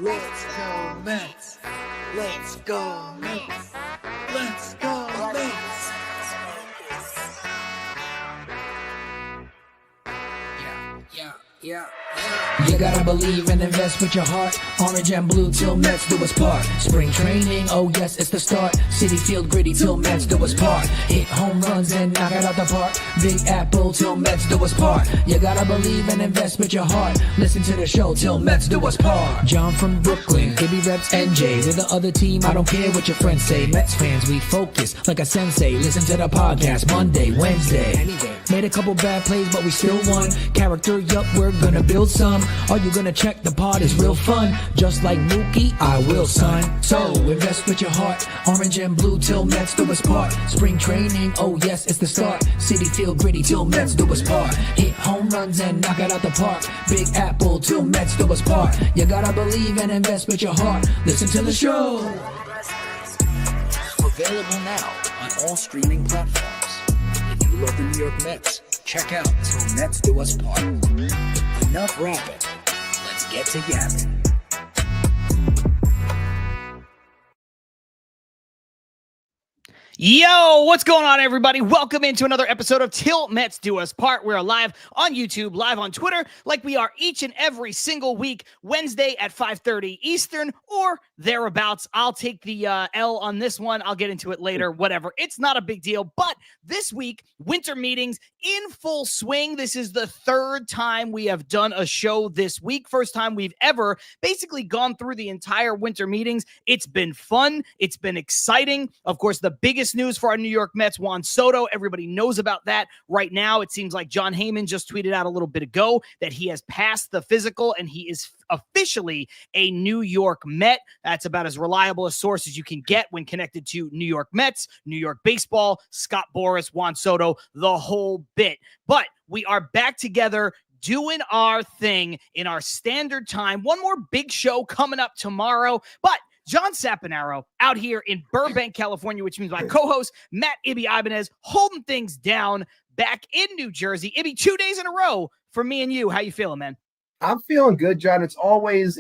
Let's go Mets. Let's go Mets. Let's go Mets. Yeah. You gotta believe and invest with your heart. Orange and blue till Mets do us part. Spring training, oh yes, it's the start. City Field gritty till Mets do us part. Hit home runs and knock it out the park. Big Apple till Mets do us part. You gotta believe and invest with your heart. Listen to the show till Mets do us part. John from Brooklyn, Ibby reps NJ. With the other team, I don't care what your friends say. Mets fans, we focus like a sensei. Listen to the podcast Monday, Wednesday. Made a couple bad plays, but we still won. Character, yup, we're gonna build some. Are you gonna check the pod? Is real fun. Just like Mookie, I will, son. So invest with your heart. Orange and blue till Mets do us part. Spring training, oh yes, it's the start. City Field gritty till Mets do us part. Hit home runs and knock it out the park. Big Apple till Mets do us part. You gotta believe and invest with your heart. Listen to the show. Available now on all streaming platforms. If you love the New York Mets, check out Till Mets Do Us Part. Enough rapping. Let's get to yapping. Yo, what's going on, everybody? Welcome into another episode of Til Mets Do Us Part. We're live on YouTube, live on Twitter, like we are each and every single week, Wednesday at 5:30 Eastern or thereabouts. I'll take the L on this one. I'll get into it later, whatever. It's not a big deal. But this week, winter meetings in full swing. This is the third time we have done a show this week. First time we've ever basically gone through the entire winter meetings. It's been fun. It's been exciting. Of course, the biggest news for our New York Mets, Juan Soto. Everybody knows about that right now. It seems like John Heyman just tweeted out a little bit ago that he has passed the physical and he is officially a New York Met. That's about as reliable a source as you can get when connected to New York Mets, New York baseball, Scott Boras, Juan Soto, the whole bit. But we are back together doing our thing in our standard time. One more big show coming up tomorrow, but John Saponaro out here in Burbank, California, which means my co-host, Matt Ibanez, holding things down back in New Jersey. Ibby, 2 days in a row for me and you. How you feeling, man? I'm feeling good, John. It's always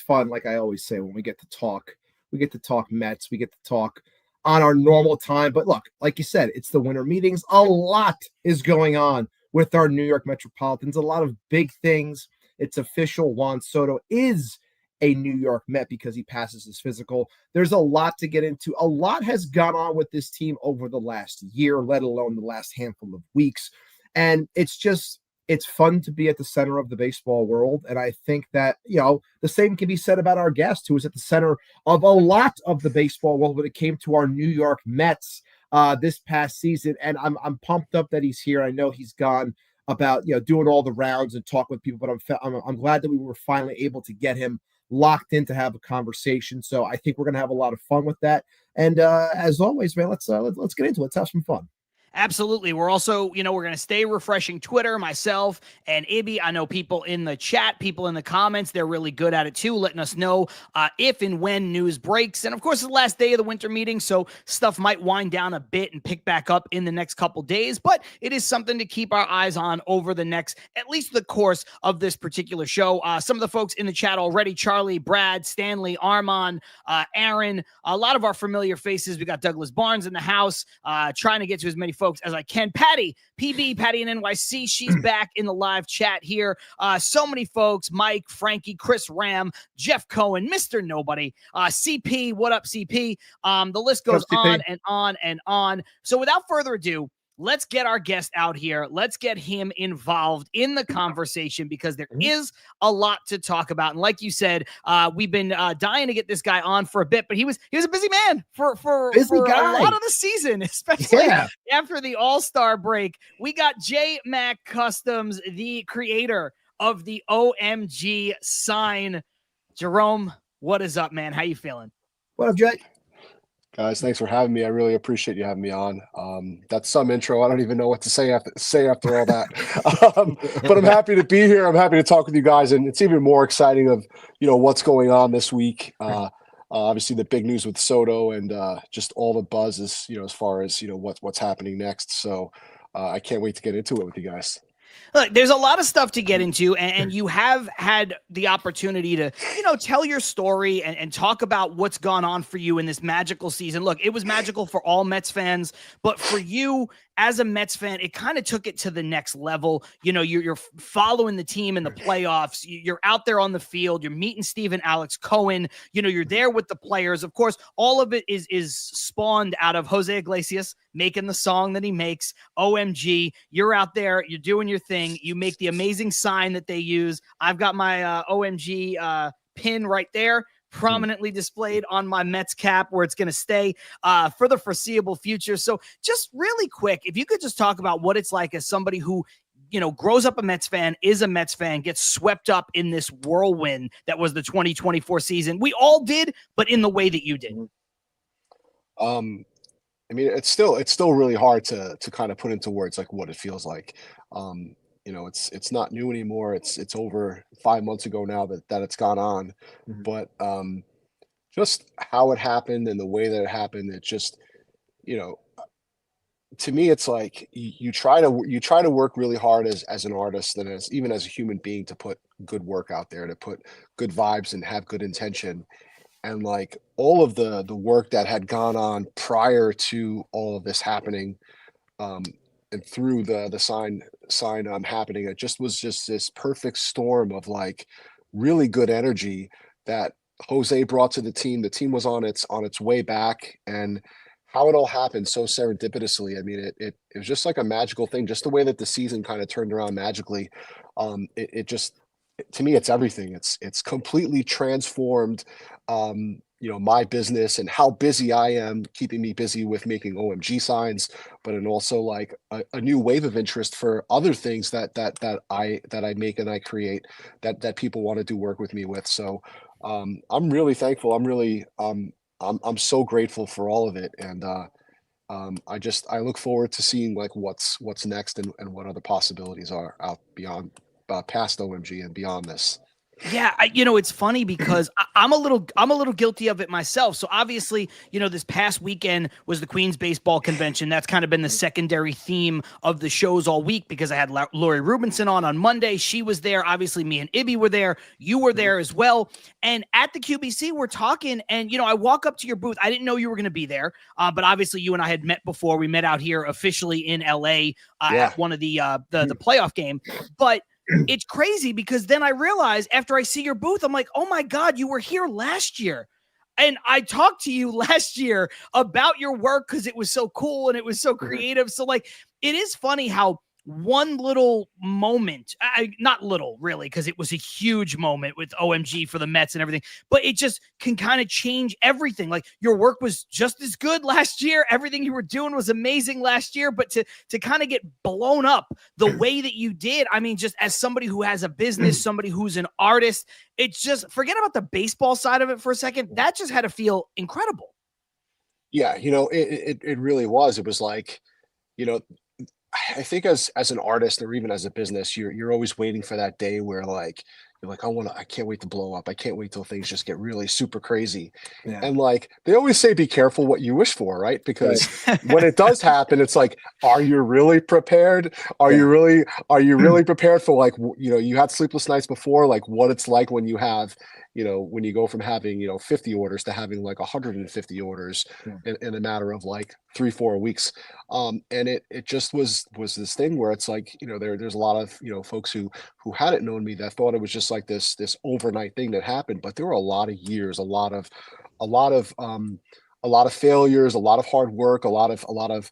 fun, like I always say, when we get to talk. We get to talk Mets. We get to talk on our normal time. But look, like you said, it's the winter meetings. A lot is going on with our New York Metropolitans. A lot of big things. It's official. Juan Soto is a New York Met because he passes his physical. There's a lot to get into. A lot has gone on with this team over the last year, let alone the last handful of weeks. And it's fun to be at the center of the baseball world. And I think that, the same can be said about our guest, who is at the center of a lot of the baseball world when it came to our New York Mets this past season. And I'm pumped up that he's here. I know he's gone about, doing all the rounds and talk with people, but I'm glad that we were finally able to get him locked in to have a conversation. So I think we're going to have a lot of fun with that. And as always, man, let's get into it. Let's have some fun. Absolutely. We're also, we're going to stay refreshing Twitter, myself and Ibby. I know people in the chat, people in the comments, they're really good at it too, letting us know if and when news breaks. And of course, it's the last day of the winter meeting, so stuff might wind down a bit and pick back up in the next couple days, but it is something to keep our eyes on over the next, at least the course of this particular show. Some of the folks in the chat already, Charlie, Brad, Stanley, Armand, Aaron, a lot of our familiar faces. We got Douglas Barnes in the house, trying to get to as many folks as I can. Patty, PB, Patty in NYC, she's back in the live chat here. So many folks, Mike, Frankie, Chris Ram, Jeff Cohen, Mr. Nobody, CP, what up, CP? The list goes on and on and on. So without further ado, let's get our guest out here. Let's get him involved in the conversation because there is a lot to talk about. And like you said, we've been dying to get this guy on for a bit, but he was a busy man for a lot of the season, especially after the All-Star break. We got JayMac Customs, the creator of the OMG sign. Jerome, what is up, man? How you feeling? What up, Jay? Guys, thanks for having me. I really appreciate you having me on. That's some intro. I don't even know what to say after all that. But I'm happy to be here. I'm happy to talk with you guys, and it's even more exciting of what's going on this week. Obviously, the big news with Soto and just all the buzz is as far as what's happening next. So I can't wait to get into it with you guys. Look, there's a lot of stuff to get into, and you have had the opportunity to, tell your story and talk about what's gone on for you in this magical season. Look, it was magical for all Mets fans, but for you as a Mets fan, it kind of took it to the next level. You're following the team in the playoffs. You're out there on the field. You're meeting Steve and Alex Cohen. You're there with the players. Of course, all of it is spawned out of Jose Iglesias making the song that he makes, OMG. You're out there. You're doing your thing. You make the amazing sign that they use. I've got my OMG pin right there, prominently displayed on my Mets cap, where it's going to stay for the foreseeable future. So just really quick, if you could just talk about what it's like as somebody who, grows up a Mets fan, is a Mets fan, gets swept up in this whirlwind that was the 2024 season. We all did, but in the way that you did. I mean, it's still really hard to kind of put into words like what it feels like. It's not new anymore. It's over 5 months ago now that it's gone on, but just how it happened and the way that it happened, it just, to me, it's like you try to work really hard as an artist and even as a human being to put good work out there, to put good vibes and have good intention. And like all of the work that had gone on prior to all of this happening, and through the sign happening, it just was just this perfect storm of like really good energy that Jose brought to the team. The team was on its way back, and how it all happened so serendipitously. I mean, it was just like a magical thing, just the way that the season kind of turned around magically. It just, to me, it's everything. It's completely transformed, my business and how busy I am, keeping me busy with making OMG signs, but and also like a new wave of interest for other things that I make and I create that people want to do work with me with. So I'm really thankful. I'm so grateful for all of it, and I look forward to seeing like what's next and what other possibilities are out beyond past OMG and beyond this. Yeah, it's funny because I'm a little guilty of it myself. So obviously, this past weekend was the Queens Baseball Convention. That's kind of been the secondary theme of the shows all week because I had Lori Rubinson on Monday. She was there. Obviously, me and Ibby were there. You were there as well. And at the QBC, we're talking, and I walk up to your booth. I didn't know you were going to be there, but obviously, you and I had met before. We met out here officially in LA at one of the playoff game, but. It's crazy because then I realized after I see your booth, I'm like, oh my God, you were here last year. And I talked to you last year about your work because it was so cool and it was so creative. So like, it is funny how one little moment, not little really, because it was a huge moment with OMG for the Mets and everything, but it just can kind of change everything. Like your work was just as good last year. Everything you were doing was amazing last year, but to kind of get blown up the way that you did, I mean, just as somebody who has a business, somebody who's an artist, it's just, forget about the baseball side of it for a second. That just had to feel incredible. Yeah. It really was. It was like, I think as an artist or even as a business, you're always waiting for that day where like you're like, I can't wait to blow up. I can't wait till things just get really super crazy. Yeah. And like they always say, be careful what you wish for, right? Because when it does happen, it's like, are you really prepared? Are you really prepared for like you had sleepless nights before, like what it's like when you have when you go from having 50 orders to having like 150 orders in a matter of like 3-4 weeks. And it just was this thing where it's like, there's a lot of, folks who hadn't known me that thought it was just like this overnight thing that happened, but there were a lot of years, a lot of failures, a lot of hard work, a lot of,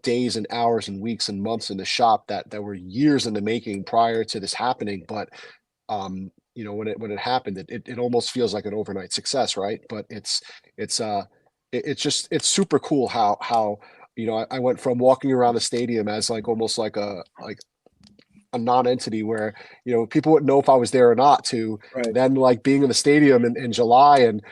days and hours and weeks and months in the shop that were years in the making prior to this happening. But, when it happened, it almost feels like an overnight success, right? But it's super cool how I went from walking around the stadium as like almost like a non-entity where people wouldn't know if I was there or not to then like being in the stadium in July and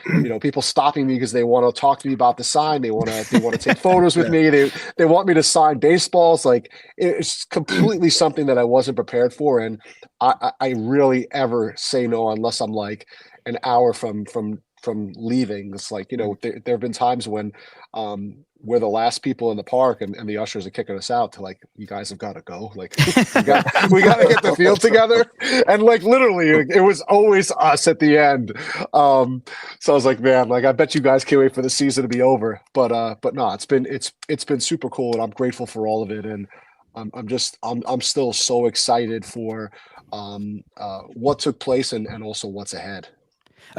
people stopping me because they want to talk to me about the sign, they want to take photos with me, they want me to sign baseballs. Like it's completely something that I wasn't prepared for, and I really ever say no unless I'm like an hour from leaving. It's like, there have been times when we're the last people in the park and the ushers are kicking us out to like, you guys have got to go. Like we got to get the field together. And like, literally it was always us at the end. So I was like, man, like, I bet you guys can't wait for the season to be over. But no, it's been super cool, and I'm grateful for all of it. And I'm still so excited for what took place and also what's ahead.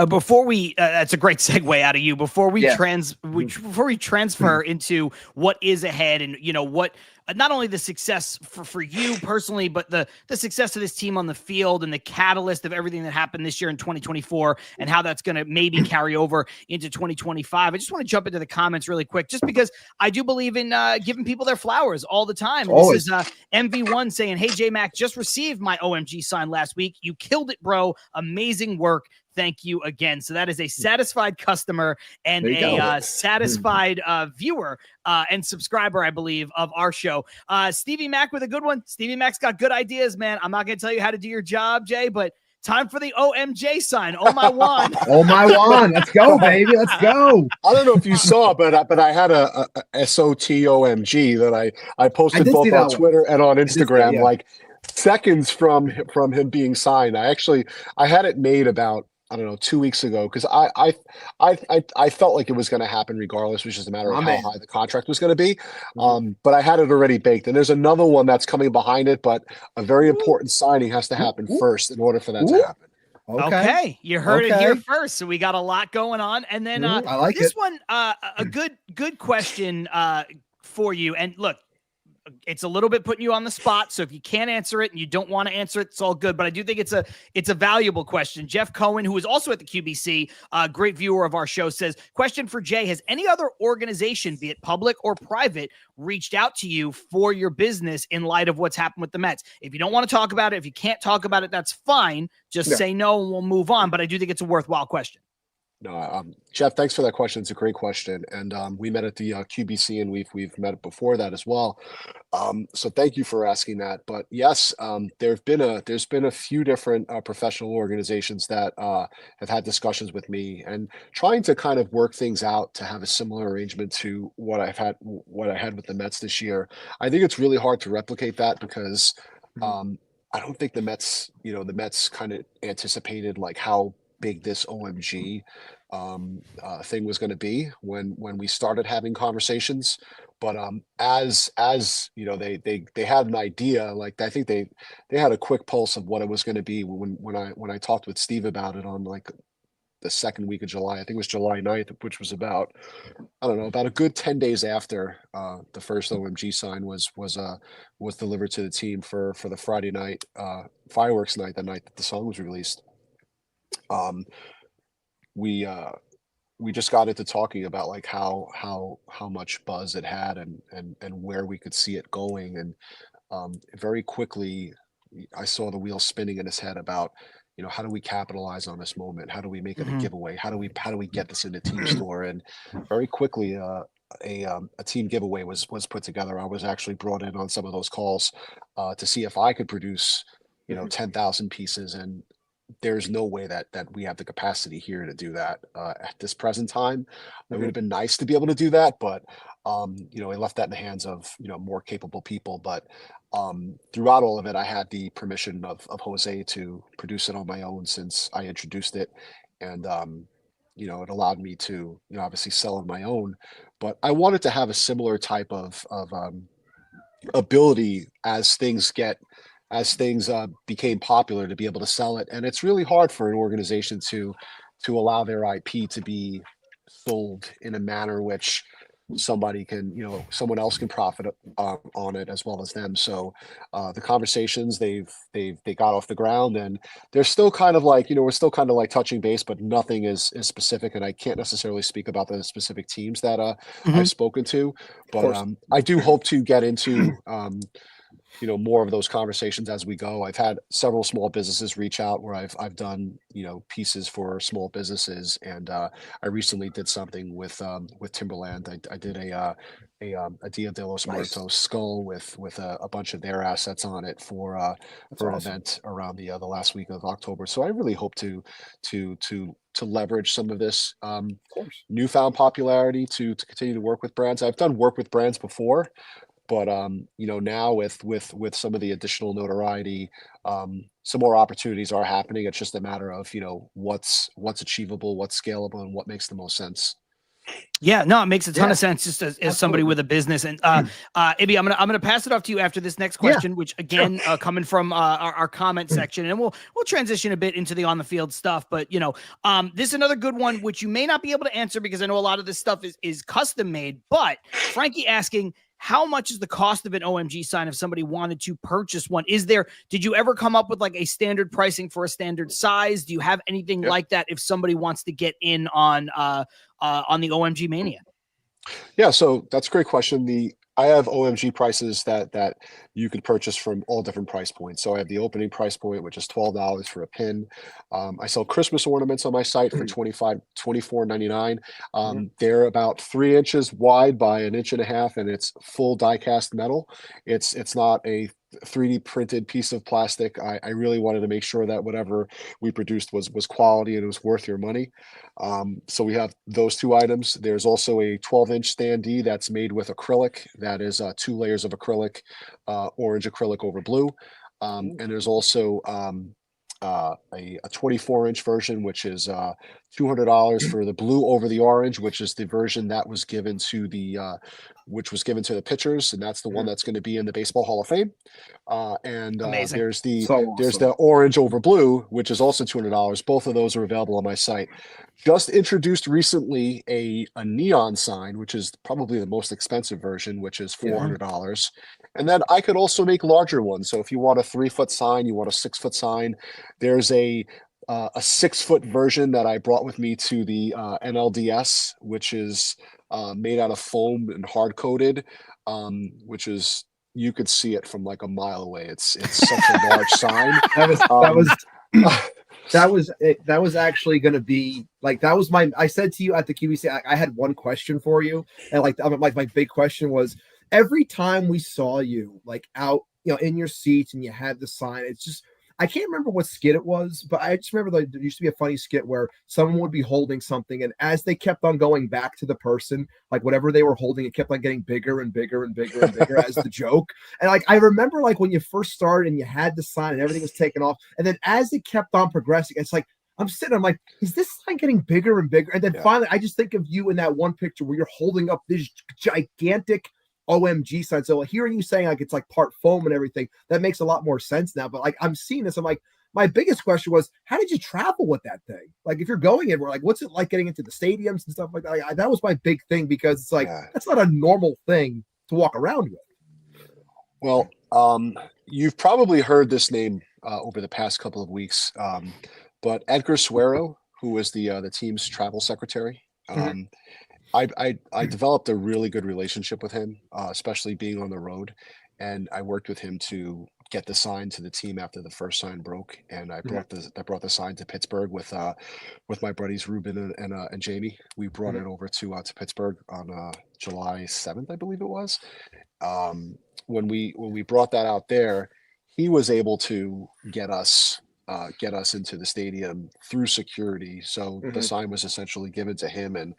Before we, that's a great segue out of you. Before we Yeah. before we transfer into what is ahead, and what not only the success for you personally, but the success of this team on the field and the catalyst of everything that happened this year in 2024 and how that's going to maybe carry over into 2025. I just want to jump into the comments really quick, just because I do believe in giving people their flowers all the time. And this is MV1 saying, "Hey, JayMac, just received my OMG sign last week. You killed it, bro. Amazing work. Thank you again." So that is a satisfied customer and a satisfied viewer and subscriber, I believe, of our show. Stevie Mac with a good one. Stevie Mac's got good ideas, man. I'm not going to tell you how to do your job, Jay, but time for the OMJ sign. Oh, my wand. Oh, my wand. Let's go, baby. Let's go. I don't know if you saw, but I had a SOTOMG that I posted both on Twitter and on Instagram, like seconds from him being signed. I had it made about, I don't know, 2 weeks ago, because I felt like it was going to happen regardless. It was just a matter of how high the contract was going to be. But I had it already baked, and there's another one that's coming behind it. But a very important signing has to happen first in order for that to happen. Okay. You heard it here first. So we got a lot going on, and then I like this it. one, a good question for you. And look, it's a little bit putting you on the spot, so if you can't answer it and you don't want to answer it, it's all good. But I do think it's a valuable question. Jeff Cohen, who is also at the QBC, great viewer of our show, says, question for Jay: has any other organization, be it public or private, reached out to you for your business in light of what's happened with the Mets? If you don't want to talk about it, if you can't talk about it, that's fine. Just say no and we'll move on. But I do think it's a worthwhile question. No, Jeff, thanks for that question. It's a great question, and we met at the QBC, and we've met before that as well. So thank you for asking that. But yes, there's been a few different professional organizations that have had discussions with me and trying to kind of work things out to have a similar arrangement to what I had with the Mets this year. I think it's really hard to replicate that because I don't think the Mets kind of anticipated like how big this OMG thing was going to be when we started having conversations. But as they had an idea. Like I think they had a quick pulse of what it was going to be when I talked with Steve about it on like the second week of July. I think it was July 9th, which was about a good 10 days after the first OMG sign was delivered to the team for the Friday night fireworks night, the night that the song was released. We just got into talking about like how much buzz it had and where we could see it going, and very quickly I saw the wheel spinning in his head about how do we capitalize on this moment, how do we make it a giveaway, how do we get this in the team store, and very quickly a team giveaway was put together. I was actually brought in on some of those calls to see if I could produce 10,000 pieces, and there's no way that we have the capacity here to do that at this present time. It would have been nice to be able to do that, but we left that in the hands of more capable people. But throughout all of it, I had the permission of Jose to produce it on my own since I introduced it, and it allowed me to obviously sell on my own. But I wanted to have a similar type of ability as things became popular to be able to sell it. And it's really hard for an organization to allow their IP to be sold in a manner which somebody can, someone else can profit on it as well as them. So the conversations they got off the ground, and they're still kind of like, we're still kind of like touching base, but nothing is specific. And I can't necessarily speak about the specific teams that I've spoken to, but I do hope to get into more of those conversations as we go. I've had several small businesses reach out where I've done, pieces for small businesses. And I recently did something with Timberland. I did a Dia de los Muertos skull with a bunch of their assets on it for an event around the last week of October. So I really hope to leverage some of this newfound popularity to continue to work with brands. I've done work with brands before, but now with some of the additional notoriety, some more opportunities are happening. It's just a matter of what's achievable, what's scalable, and what makes the most sense. Yeah, no, it makes a ton of sense just as somebody with a business. And Ibby, I'm gonna pass it off to you after this next question, which again coming from our comment section, and we'll transition a bit into the on the field stuff. But this is another good one which you may not be able to answer because I know a lot of this stuff is custom made. But Frankie asking, how much is the cost of an OMG sign if somebody wanted to purchase one? Did you ever come up with like a standard pricing for a standard size? Do you have anything like that if somebody wants to get in on the OMG Mania? Yeah, so that's a great question. I have OMG prices that you could purchase from all different price points. So I have the opening price point, which is $12 for a pin. I sell Christmas ornaments on my site for $24.99. They're about 3 inches wide by 1.5 inches, and it's full die-cast metal. It's not a 3D printed piece of plastic. I really wanted to make sure that whatever we produced was quality and it was worth your money. So we have those 2 items. There's also a 12-inch standee that's made with acrylic. That is 2 layers of acrylic, orange acrylic over blue. And there's also a 24-inch version, which is $200 for the blue over the orange, which is the version that was given to the pitchers, and that's the one that's going to be in the Baseball Hall of Fame. There's the orange over blue, which is also $200. Both of those are available on my site. Just introduced recently a neon sign, which is probably the most expensive version, which is $400. And then I could also make larger ones. So if you want a 3-foot sign, you want a 6-foot sign, there's a 6-foot version that I brought with me to the NLDS, which is made out of foam and hard coated, which is, you could see it from like a mile away. It's such a large sign. That was actually going to be like, I said to you at the QVC, I had one question for you. And my big question was, every time we saw you like out, in your seats and you had the sign, it's just, I can't remember what skit it was, but I just remember there used to be a funny skit where someone would be holding something, and as they kept on going back to the person, like whatever they were holding, it kept on getting bigger and bigger and bigger and bigger as the joke. And like, I remember like when you first started and you had the sign and everything was taken off, and then as it kept on progressing, it's like, I'm like, is this sign getting bigger and bigger? And then finally, I just think of you in that one picture where you're holding up this gigantic OMG sign. So hearing you saying like it's like part foam and everything, that makes a lot more sense now. But like, I'm seeing this, I'm like, my biggest question was, how did you travel with that thing? Like, if you're going in, we're like, what's it like getting into the stadiums and stuff like that? Like, that was my big thing, because it's like, that's not a normal thing to walk around with. Well, you've probably heard this name over the past couple of weeks, but Edgar Suero, who was the team's travel secretary, I developed a really good relationship with him, especially being on the road. And I worked with him to get the sign to the team after the first sign broke. And I brought the sign to Pittsburgh with my buddies Ruben and Jamie. We brought it over to Pittsburgh on July 7th, I believe it was. When we brought that out there, he was able to get us into the stadium through security. So the sign was essentially given to him, and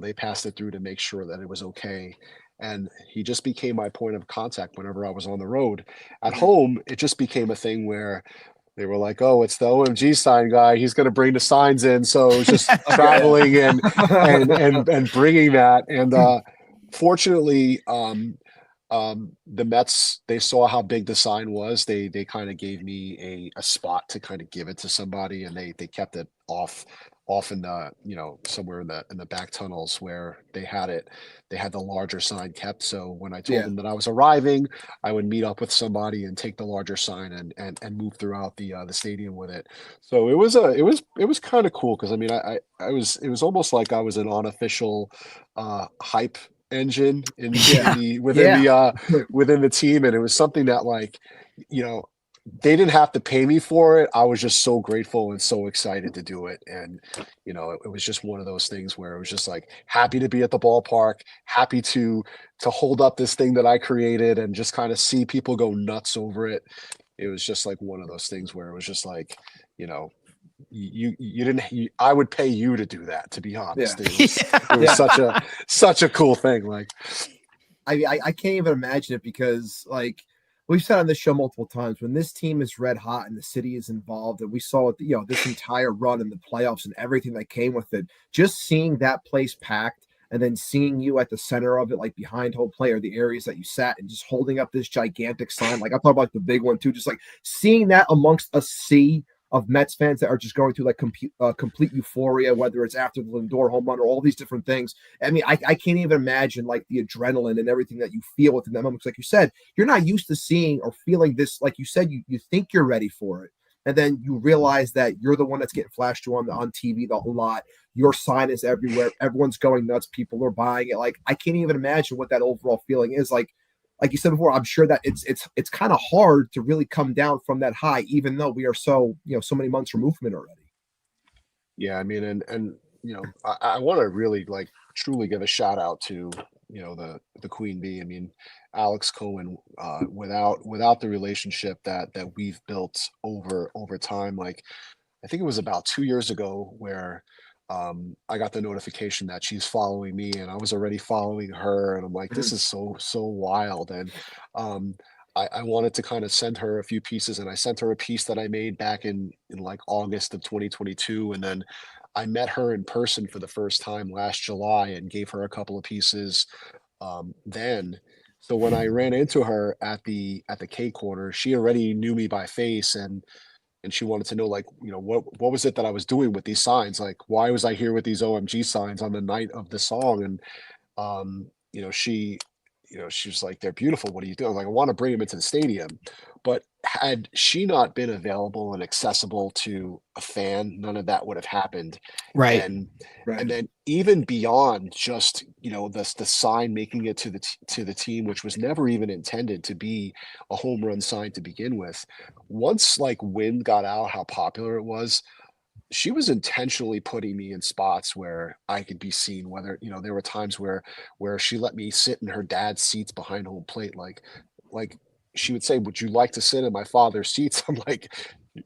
they passed it through to make sure that it was okay. And he just became my point of contact whenever I was on the road. At home, it just became a thing where they were like, "Oh, it's the OMG sign guy. He's going to bring the signs in." So it was just traveling and bringing that. And fortunately, the Mets, they saw how big the sign was. They kind of gave me a spot to kind of give it to somebody, and they kept it off in the somewhere in the back tunnels where they had it. They had the larger sign kept. So when I told them that I was arriving, I would meet up with somebody and take the larger sign and move throughout the stadium with it. So it was kind of cool, because I mean it was almost like I was an unofficial hype engine within the team, and it was something that, like, they didn't have to pay me for it. I was just so grateful and so excited to do it. And, it was just one of those things where it was just like happy to be at the ballpark, happy to hold up this thing that I created and just kind of see people go nuts over it. It was just like one of those things where it was just like, I would pay you to do that, to be honest. It was such a cool thing. Like, I can't even imagine it, because, like, we've said on this show multiple times, when this team is red hot and the city is involved, and we saw it, this entire run in the playoffs and everything that came with it, just seeing that place packed and then seeing you at the center of it, like behind home plate or the areas that you sat, and just holding up this gigantic sign. Like, I'm talking about the big one too, just like seeing that amongst a sea of Mets fans that are just going through like complete euphoria, whether it's after the Lindor home run or all these different things. I mean, I can't even imagine like the adrenaline and everything that you feel within that moment. Like you said, you're not used to seeing or feeling this. Like you said, you think you're ready for it, and then you realize that you're the one that's getting flashed to on TV a lot. Your sign is everywhere. Everyone's going nuts. People are buying it. Like, I can't even imagine what that overall feeling is like. Like you said before, I'm sure that it's kind of hard to really come down from that high, even though we are so many months removed from it already. Yeah, I mean, and I want to really, like, truly give a shout out to the Queen Bee. I mean, Alex Cohen. Without the relationship that we've built over time, like, I think it was about 2 years ago where I got the notification that she's following me, and I was already following her, and I'm like, this is so wild. And I wanted to kind of send her a few pieces, and I sent her a piece that I made back in like August of 2022, and then I met her in person for the first time last July and gave her a couple of pieces then. So when I ran into her at the K corner, she already knew me by face, and she wanted to know, like, what was it that I was doing with these signs? Like, why was I here with these OMG signs on the night of the song? And she was like, they're beautiful. What are you doing? Like, I want to bring them into the stadium. But had she not been available and accessible to a fan, none of that would have happened. Right. And then even beyond just, the sign making it to the team, which was never even intended to be a home run sign to begin with. Once, like, wind got out how popular it was, she was intentionally putting me in spots where I could be seen, whether, there were times where she let me sit in her dad's seats behind home plate. Like she would say, would you like to sit in my father's seats? I'm like,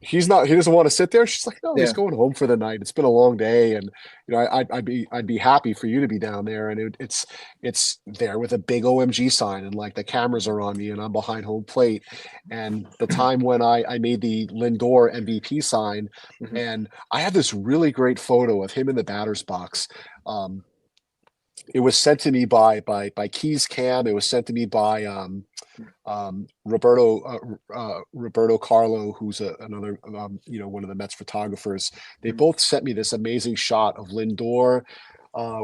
he doesn't want to sit there. She's like, no, he's going home for the night. It's been a long day. And, I'd be happy for you to be down there. And it's there with a big OMG sign, and like the cameras are on me and I'm behind home plate. And the time when I made the Lindor MVP sign, and I have this really great photo of him in the batter's box. It was sent to me by Keys Cam. It was sent to me by Roberto Carlo, who's another one of the Mets photographers. They both sent me this amazing shot of Lindor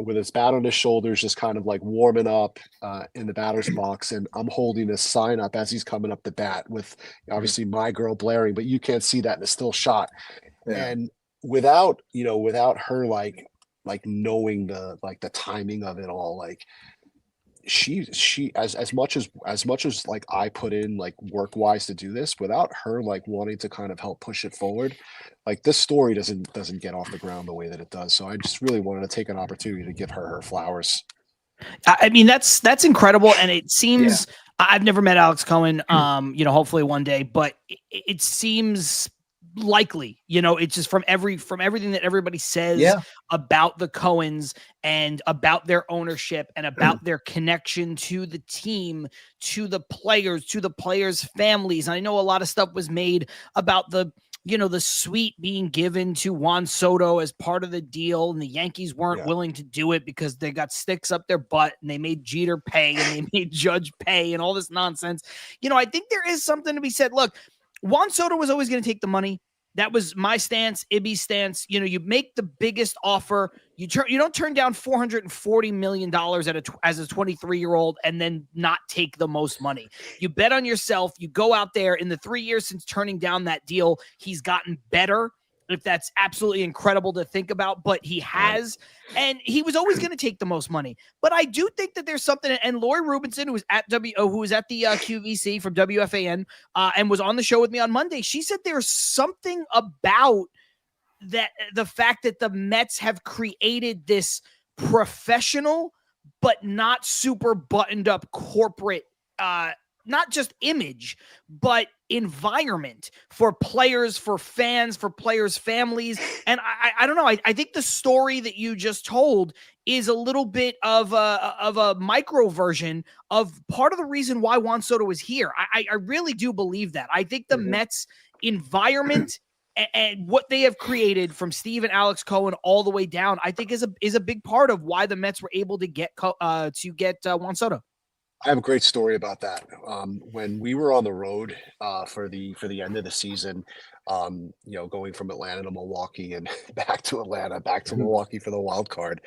with his bat on his shoulders, just kind of like warming up in the batter's box, and I'm holding this sign up as he's coming up the bat with obviously My Girl blaring, but you can't see that in a still shot. And without her like knowing the timing of it all, like she as much as like I put in like work wise to do this, without her like wanting to kind of help push it forward, like this story doesn't get off the ground the way that it does. So I just really wanted to take an opportunity to give her flowers. I mean, that's incredible. And it seems, I've never met Alex Cohen, hopefully one day, but it seems likely, it's just from everything that everybody says about the Cohens and about their ownership and about their connection to the team, to the players' families. And I know a lot of stuff was made about the suite being given to Juan Soto as part of the deal, and the Yankees weren't willing to do it because they got sticks up their butt, and they made Jeter pay and they made Judge pay and all this nonsense. I think there is something to be said. Look, Juan Soto was always going to take the money. That was my stance, Ibby's stance. You make the biggest offer. You don't turn down $440 million as a 23-year-old and then not take the most money. You bet on yourself. You go out there. In the 3 years since turning down that deal, he's gotten better if that's absolutely incredible to think about, but he has, and he was always going to take the most money. But I do think that there's something, and Lori Rubinson, who was at the QVC from WFAN, and was on the show with me on Monday, she said there's something about that, the fact that the Mets have created this professional, but not super buttoned up corporate, not just image, but environment for players, for fans, for players' families. And I don't know. I think the story that you just told is a little bit of a micro version of part of the reason why Juan Soto is here. I really do believe that. I think the Mets environment and what they have created from Steve and Alex Cohen all the way down, I think is a big part of why the Mets were able to get Juan Soto. I have a great story about that. When we were on the road for the end of the season, going from Atlanta to Milwaukee and back to Atlanta, back to Milwaukee for the wild card.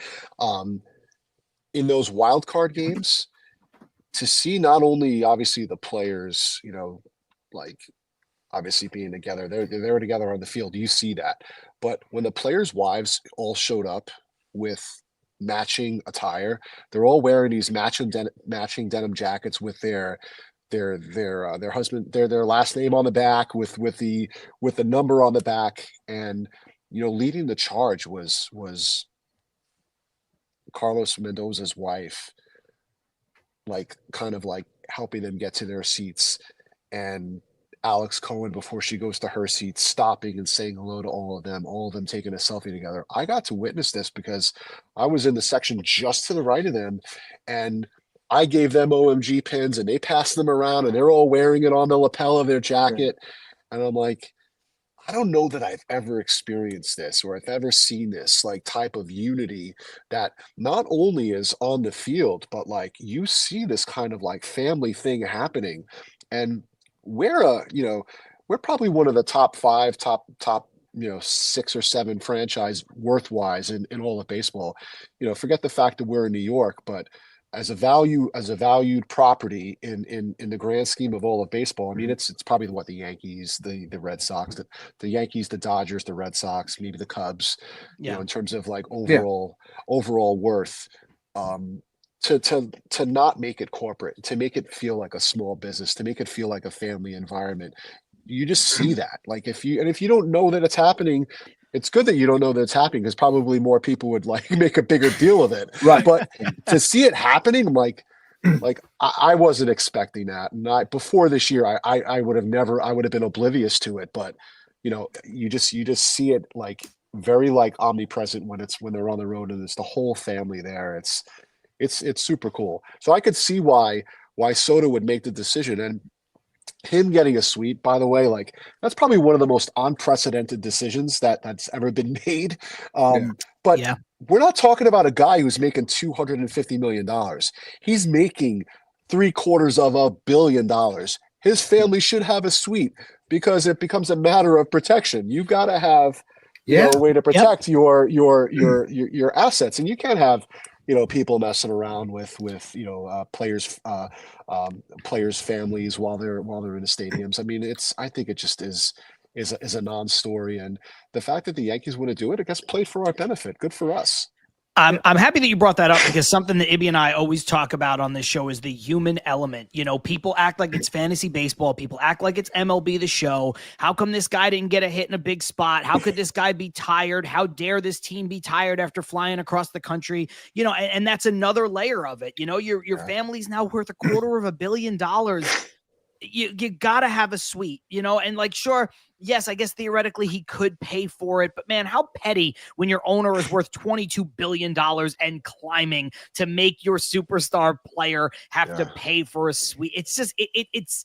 In those wild card games, to see not only obviously the players, like obviously being together, they're together on the field. You see that, but when the players' wives all showed up with matching attire, they're all wearing these matching denim jackets with their husband, their last name on the back with the number on the back, and leading the charge was Carlos Mendoza's wife, kind of helping them get to their seats, and Alex Cohen, before she goes to her seat, stopping and saying hello to all of them taking a selfie together. I got to witness this because I was in the section just to the right of them, and I gave them OMG pins, and they passed them around, and they're all wearing it on the lapel of their jacket. And I'm like, I don't know that I've ever experienced this, or I've ever seen this type of unity that not only is on the field, but you see this kind of family thing happening. And we're probably one of the top 6 or 7 franchise worth-wise in all of baseball. Forget the fact that we're in New York, but as a valued property in the grand scheme of all of baseball, I mean, it's probably the Yankees, the Red Sox, the Yankees, the Dodgers, the Red Sox, maybe the Cubs, in terms of overall worth. To not make it corporate, to make it feel like a small business, to make it feel like a family environment. You just see that. If you don't know that it's happening, it's good that you don't know that it's happening, because probably more people would make a bigger deal of it. Right. But to see it happening, I wasn't expecting that. And before this year, I would have been oblivious to it. But you just see it very omnipresent when they're on the road, and it's the whole family there. It's super cool. So I could see why Soto would make the decision, and him getting a suite, by the way, that's probably one of the most unprecedented decisions that's ever been made. But we're not talking about a guy who's making $250 million. He's making $750 million. His family should have a suite, because it becomes a matter of protection. You've got to have a way to protect your assets, and you can't have people messing around with players' families while they're in the stadiums. I mean, I think it just is a non-story, and the fact that the Yankees want to do it, it gets played for our benefit. Good for us. I'm happy that you brought that up, because something that Ibby and I always talk about on this show is the human element. People act like it's fantasy baseball. People act like it's MLB The Show. How come this guy didn't get a hit in a big spot? How could this guy be tired? How dare this team be tired after flying across the country? And that's another layer of it. Your family's now worth $250 million. You got to have a suite, and sure, yes, I guess theoretically he could pay for it, but man, how petty when your owner is worth $22 billion and climbing to make your superstar player have to pay for a suite. It's just, it's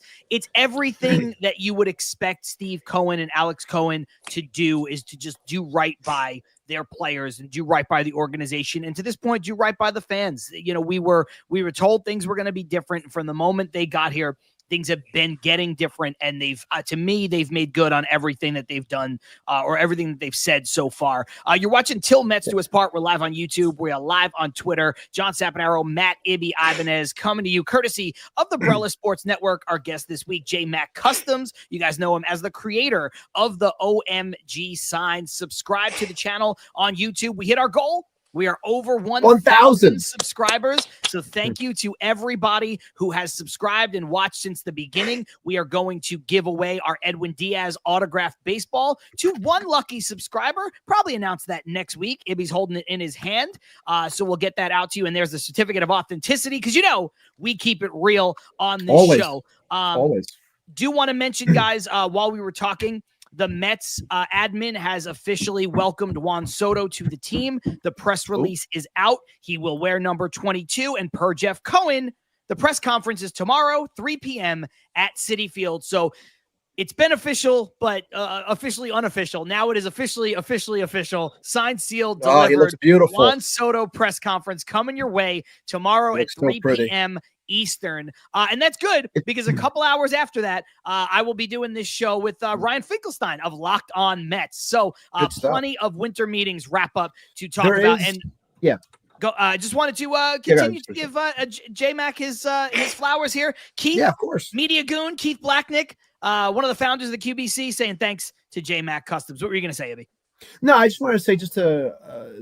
everything that you would expect Steve Cohen and Alex Cohen to do, is to just do right by their players and do right by the organization. And to this point, do right by the fans. We were told things were going to be different from the moment they got here. things have been getting different, and they've, to me, they've made good on everything that they've done or everything that they've said so far. You're watching Til Mets Do Us Part. We're live on YouTube. We are live on Twitter. John Saponaro, Matt Ibanez coming to you courtesy of the Brella Sports Network. Our guest this week, JayMac Customs. You guys know him as the creator of the OMG sign. Subscribe to the channel on YouTube. We hit our goal. We are over 1,000 subscribers. So thank you to everybody who has subscribed and watched since the beginning. We are going to give away our Edwin Diaz autographed baseball to one lucky subscriber. Probably announce that next week. Ibby's holding it in his hand. So we'll get that out to you. And there's the certificate of authenticity, because we keep it real on this show. Always. Do want to mention, guys, while we were talking, the Mets admin has officially welcomed Juan Soto to the team. The press release is out. He will wear number 22. And per Jeff Cohen, the press conference is tomorrow, 3 p.m. at Citi Field. So it's been official, but officially unofficial. Now it is officially official. Signed, sealed, delivered. He looks beautiful. Juan Soto press conference coming your way tomorrow at 3 p.m. Eastern. And that's good, because a couple hours after that, I will be doing this show with Ryan Finkelstein of Locked On Mets. So plenty of winter meetings wrap up to talk about. And go. Just wanted to continue to give JayMac his flowers here. Keith, of course. Media Goon, Keith Blacknick, one of the founders of the QBC, saying thanks to JayMac Customs. What were you going to say, Abby? No, I just wanted to say, just to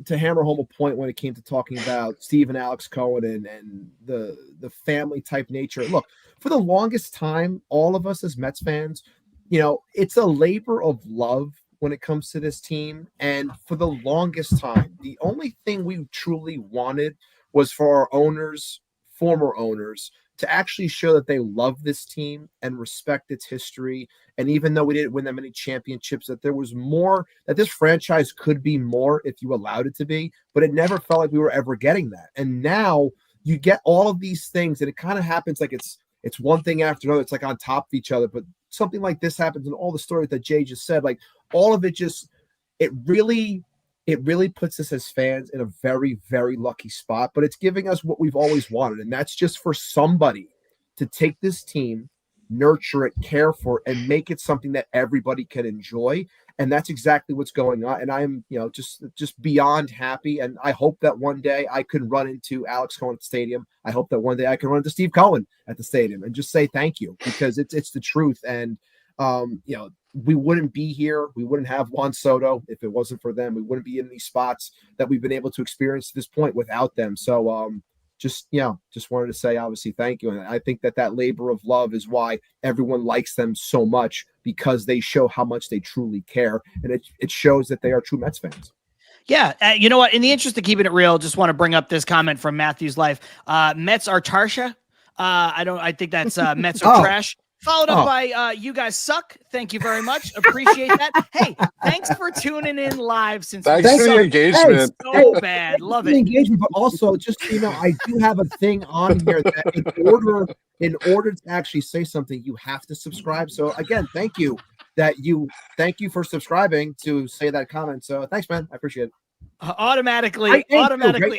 hammer home a point when it came to talking about Steve and Alex Cohen and the family type nature. Look, for the longest time, all of us as Mets fans, it's a labor of love when it comes to this team. And for the longest time, the only thing we truly wanted was for our owners, former owners, to actually show that they love this team and respect its history. And even though we didn't win that many championships, that there was more, that this franchise could be more if you allowed it to be, but it never felt like we were ever getting that. And now you get all of these things, and it kind of happens like it's one thing after another. It's like on top of each other, but something like this happens, and all the stories that Jay just said, like all of it it really puts us as fans in a very, very lucky spot, but it's giving us what we've always wanted. And that's just for somebody to take this team, nurture it, care for it, and make it something that everybody can enjoy. And that's exactly what's going on. And I'm, just beyond happy. And I hope that one day I could run into Alex Cohen at the stadium. I hope that one day I can run into Steve Cohen at the stadium and just say thank you, because it's the truth. And, we wouldn't be here. We wouldn't have Juan Soto if it wasn't for them. We wouldn't be in these spots that we've been able to experience to this point without them. So just wanted to say, obviously, thank you. And I think that labor of love is why everyone likes them so much, because they show how much they truly care. And it shows that they are true Mets fans. Yeah. You know what? In the interest of keeping it real, just want to bring up this comment from Matthew's Life. Mets are Tarsha. I think that's Mets are trash. Followed up by you guys suck. Thank you very much. Appreciate that. Hey, thanks for tuning in live. Thanks for the engagement. So bad. Love it. Engagement, but also just I do have a thing on here that in order to actually say something, you have to subscribe. So again, thank you for subscribing to say that comment. So thanks, man. I appreciate it. Automatically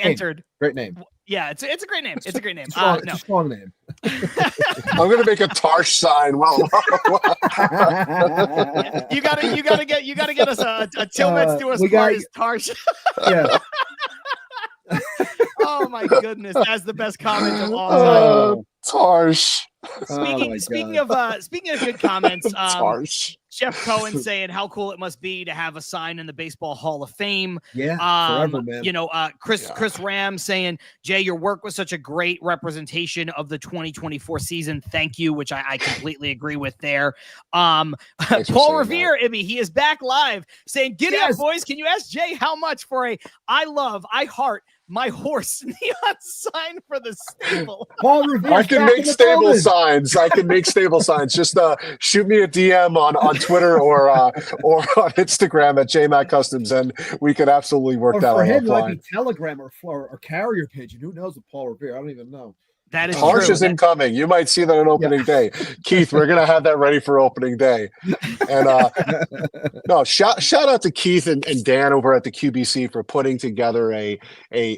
entered. Great name. Yeah, it's a great name. It's a great name. It's a strong name. I'm gonna make a Tarsh sign. Well, you gotta get us a Til Mets Do Us Part is Tarsh. Yeah. Oh my goodness, that's the best comment of all time. Tarsh. Speaking of good comments, Tarsh. Jeff Cohen saying how cool it must be to have a sign in the Baseball Hall of Fame. Yeah, forever, man. Chris Ram saying, Jay, your work was such a great representation of the 2024 season. Thank you, which I completely agree with there. Paul Revere, Ibby, he is back live saying, giddy up, boys. Can you ask Jay how much for a I heart my horse neon sign for the stable? Paul Revere, I can make stable signs. Just shoot me a DM on Twitter or on Instagram at JayMac Customs, and we could absolutely work that out. For him, offline. like a telegram or carrier pigeon. Who knows with Paul Revere? I don't even know. That is Harsh true. is incoming. You might see that on opening day. Keith, we're gonna have that ready for opening day. And no, shout out to Keith and Dan over at the QBC for putting together an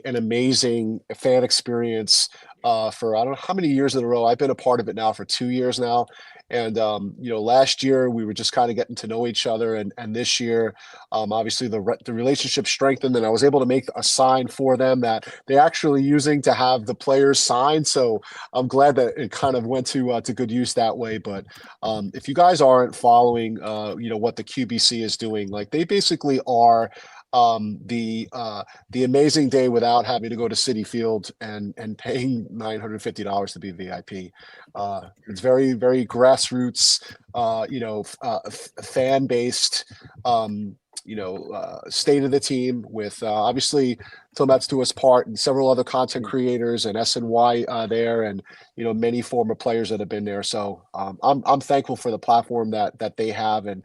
amazing fan experience for I don't know how many years in a row. I've been a part of it now for 2 years now. And, last year we were just kind of getting to know each other. And this year, obviously the relationship strengthened, and I was able to make a sign for them that they're actually using to have the players sign. So I'm glad that it kind of went to good use that way. But if you guys aren't following, what the QBC is doing, like they basically are the amazing day without having to go to Citi Field and paying $950 to be VIP. It's very, very grassroots, fan based, state of the team with obviously Til Mets Do Us part and several other content creators and SNY there, and many former players that have been there. So I'm thankful for the platform that they have, and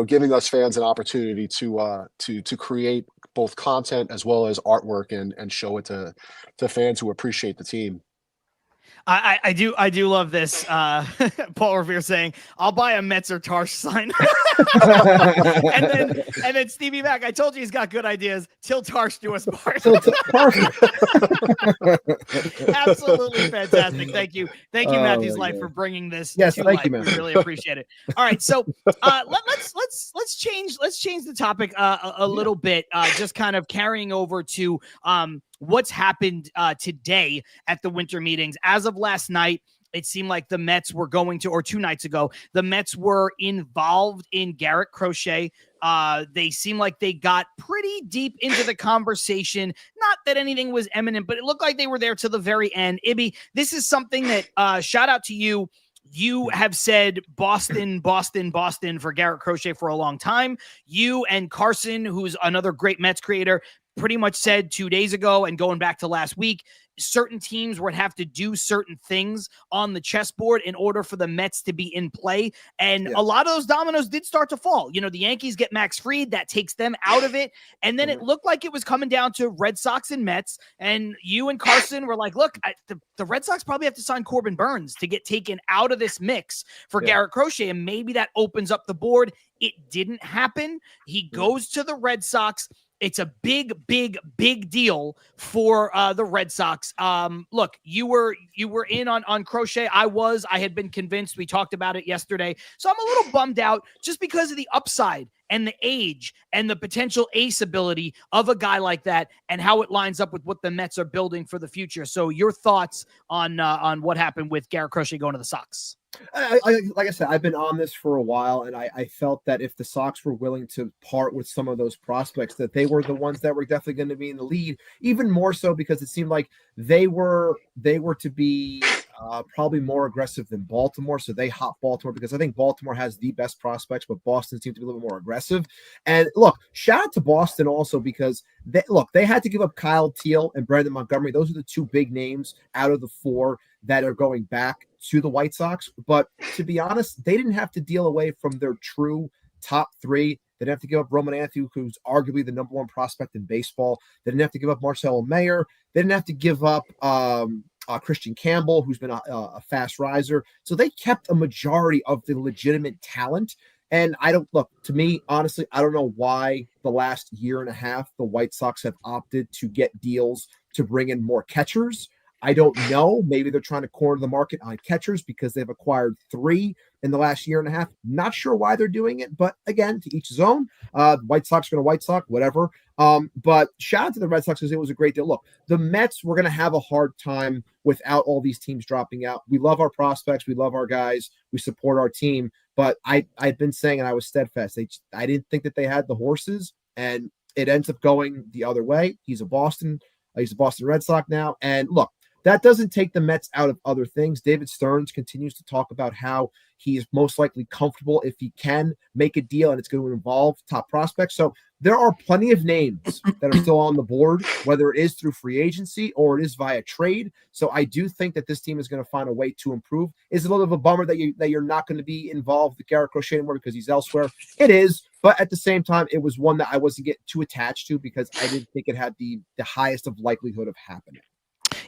giving us fans an opportunity to create both content as well as artwork and show it to fans who appreciate the team. I do love this. Paul Revere saying, "I'll buy a Mets or Tarsh sign." and then Stevie Mac, I told you he's got good ideas. Till Tarsh Do Us part. Absolutely fantastic. Thank you, Matthew's Life, for bringing this. Yes, to thank life. you, man. We really appreciate it. All right, so let's change the topic a little bit. Just kind of carrying over to what's happened today at the winter meetings. As of last night, it seemed like the Mets were going to, or 2 nights ago, the Mets were involved in Garrett Crochet. They seemed like they got pretty deep into the conversation. Not that anything was imminent, but it looked like they were there to the very end. Ibby, this is something that, shout out to you. You have said Boston for Garrett Crochet for a long time. You and Carson, who's another great Mets creator, pretty much said 2 days ago and going back to last week, certain teams would have to do certain things on the chessboard in order for the Mets to be in play. And a lot of those dominoes did start to fall. The Yankees get Max Fried. That takes them out of it. And then it looked like it was coming down to Red Sox and Mets. And you and Carson were like, look, the Red Sox probably have to sign Corbin Burns to get taken out of this mix for Garrett Crochet. And maybe that opens up the board. It didn't happen. He goes to the Red Sox. It's a big, big, big deal for the Red Sox. Look, you were in on Crochet. I had been convinced. We talked about it yesterday. So I'm a little bummed out just because of the upside and the age and the potential ace ability of a guy like that and how it lines up with what the Mets are building for the future. So your thoughts on what happened with Garrett Crochet going to the Sox? Like I said, I've been on this for a while, and I felt that if the Sox were willing to part with some of those prospects, that they were the ones that were definitely going to be in the lead, even more so because it seemed like they were to be probably more aggressive than Baltimore. So they hopped Baltimore because I think Baltimore has the best prospects, but Boston seemed to be a little bit more aggressive. And look, shout out to Boston also because they had to give up Kyle Teal and Brandon Montgomery. Those are the two big names out of the four that are going back to the White Sox. But to be honest, they didn't have to deal away from their true top three. They didn't have to give up Roman Anthony, who's arguably the number one prospect in baseball. They didn't have to give up Marcelo Mayer. They didn't have to give up Christian Campbell, who's been a fast riser. So they kept a majority of the legitimate talent. And to me, honestly, I don't know why the last year and a half, the White Sox have opted to get deals to bring in more catchers. I don't know. Maybe they're trying to corner the market on catchers because they've acquired 3 in the last year and a half. Not sure why they're doing it, but again, to each his own. White Sox going to White Sox, whatever. But shout out to the Red Sox because it was a great deal. Look, the Mets, we're going to have a hard time without all these teams dropping out. We love our prospects. We love our guys. We support our team. But I've been saying, and I was steadfast, I didn't think that they had the horses, and it ends up going the other way. He's a Boston Red Sox now. And look, that doesn't take the Mets out of other things. David Stearns continues to talk about how he is most likely comfortable if he can make a deal and it's going to involve top prospects. So there are plenty of names that are still on the board, whether it is through free agency or it is via trade. So I do think that this team is going to find a way to improve. It's a little bit of a bummer that you're not going to be involved with Garrett Crochet anymore because he's elsewhere. It is, but at the same time, it was one that I wasn't getting too attached to because I didn't think it had the highest of likelihood of happening.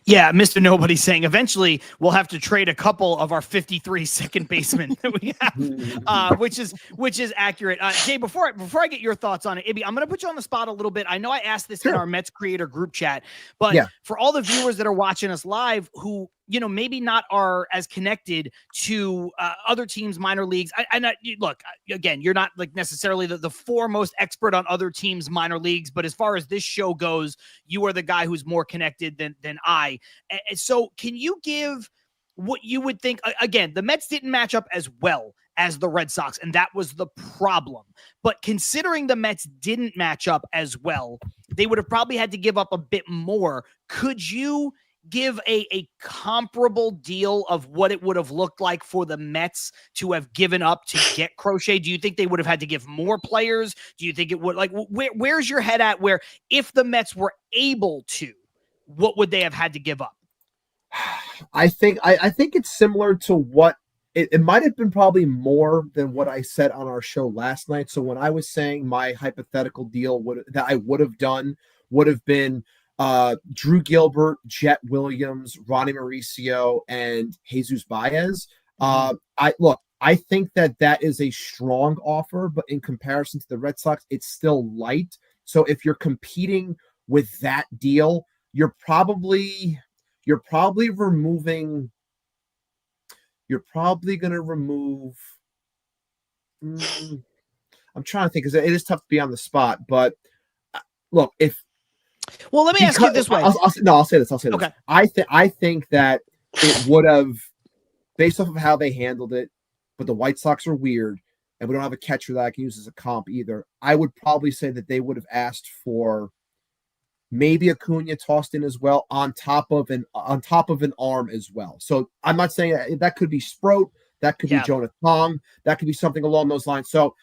Yeah, Mr. Nobody saying eventually we'll have to trade a couple of our 53 second basemen that we have, which is accurate. Jay, before I get your thoughts on it, Ibby, I'm going to put you on the spot a little bit. I know I asked this in our Mets creator group chat, but for all the viewers that are watching us live who, maybe not are as connected to other teams' minor leagues. Look, again, you're not like necessarily the foremost expert on other teams' minor leagues, but as far as this show goes, you are the guy who's more connected than I. And so can you give what you would think? Again, the Mets didn't match up as well as the Red Sox, and that was the problem. But considering the Mets didn't match up as well, they would have probably had to give up a bit more. Could you give a comparable deal of what it would have looked like for the Mets to have given up to get Crochet? Do you think they would have had to give more players? Do you think it would, like, where's your head at, where if the Mets were able to, what would they have had to give up? I think it's similar to what it might have been, probably more than what I said on our show last night. So when I was saying my hypothetical deal that I would have done would have been Drew Gilbert, Jet Williams, Ronnie Mauricio, and Jesus Baez. I think that is a strong offer, but in comparison to the Red Sox, it's still light. So if you're competing with that deal, you're probably removing. You're probably going to remove. I'm trying to think, because it is tough to be on the spot. But look, well, let me ask you this way. I'll say this. Okay. I think that it would have, based off of how they handled it, but the White Sox are weird, and we don't have a catcher that I can use as a comp either. I would probably say that they would have asked for maybe Acuna tossed in as well, on top of an arm as well. So I'm not saying that could be Sproat, that could be Jonah Tong, that could be something along those lines. So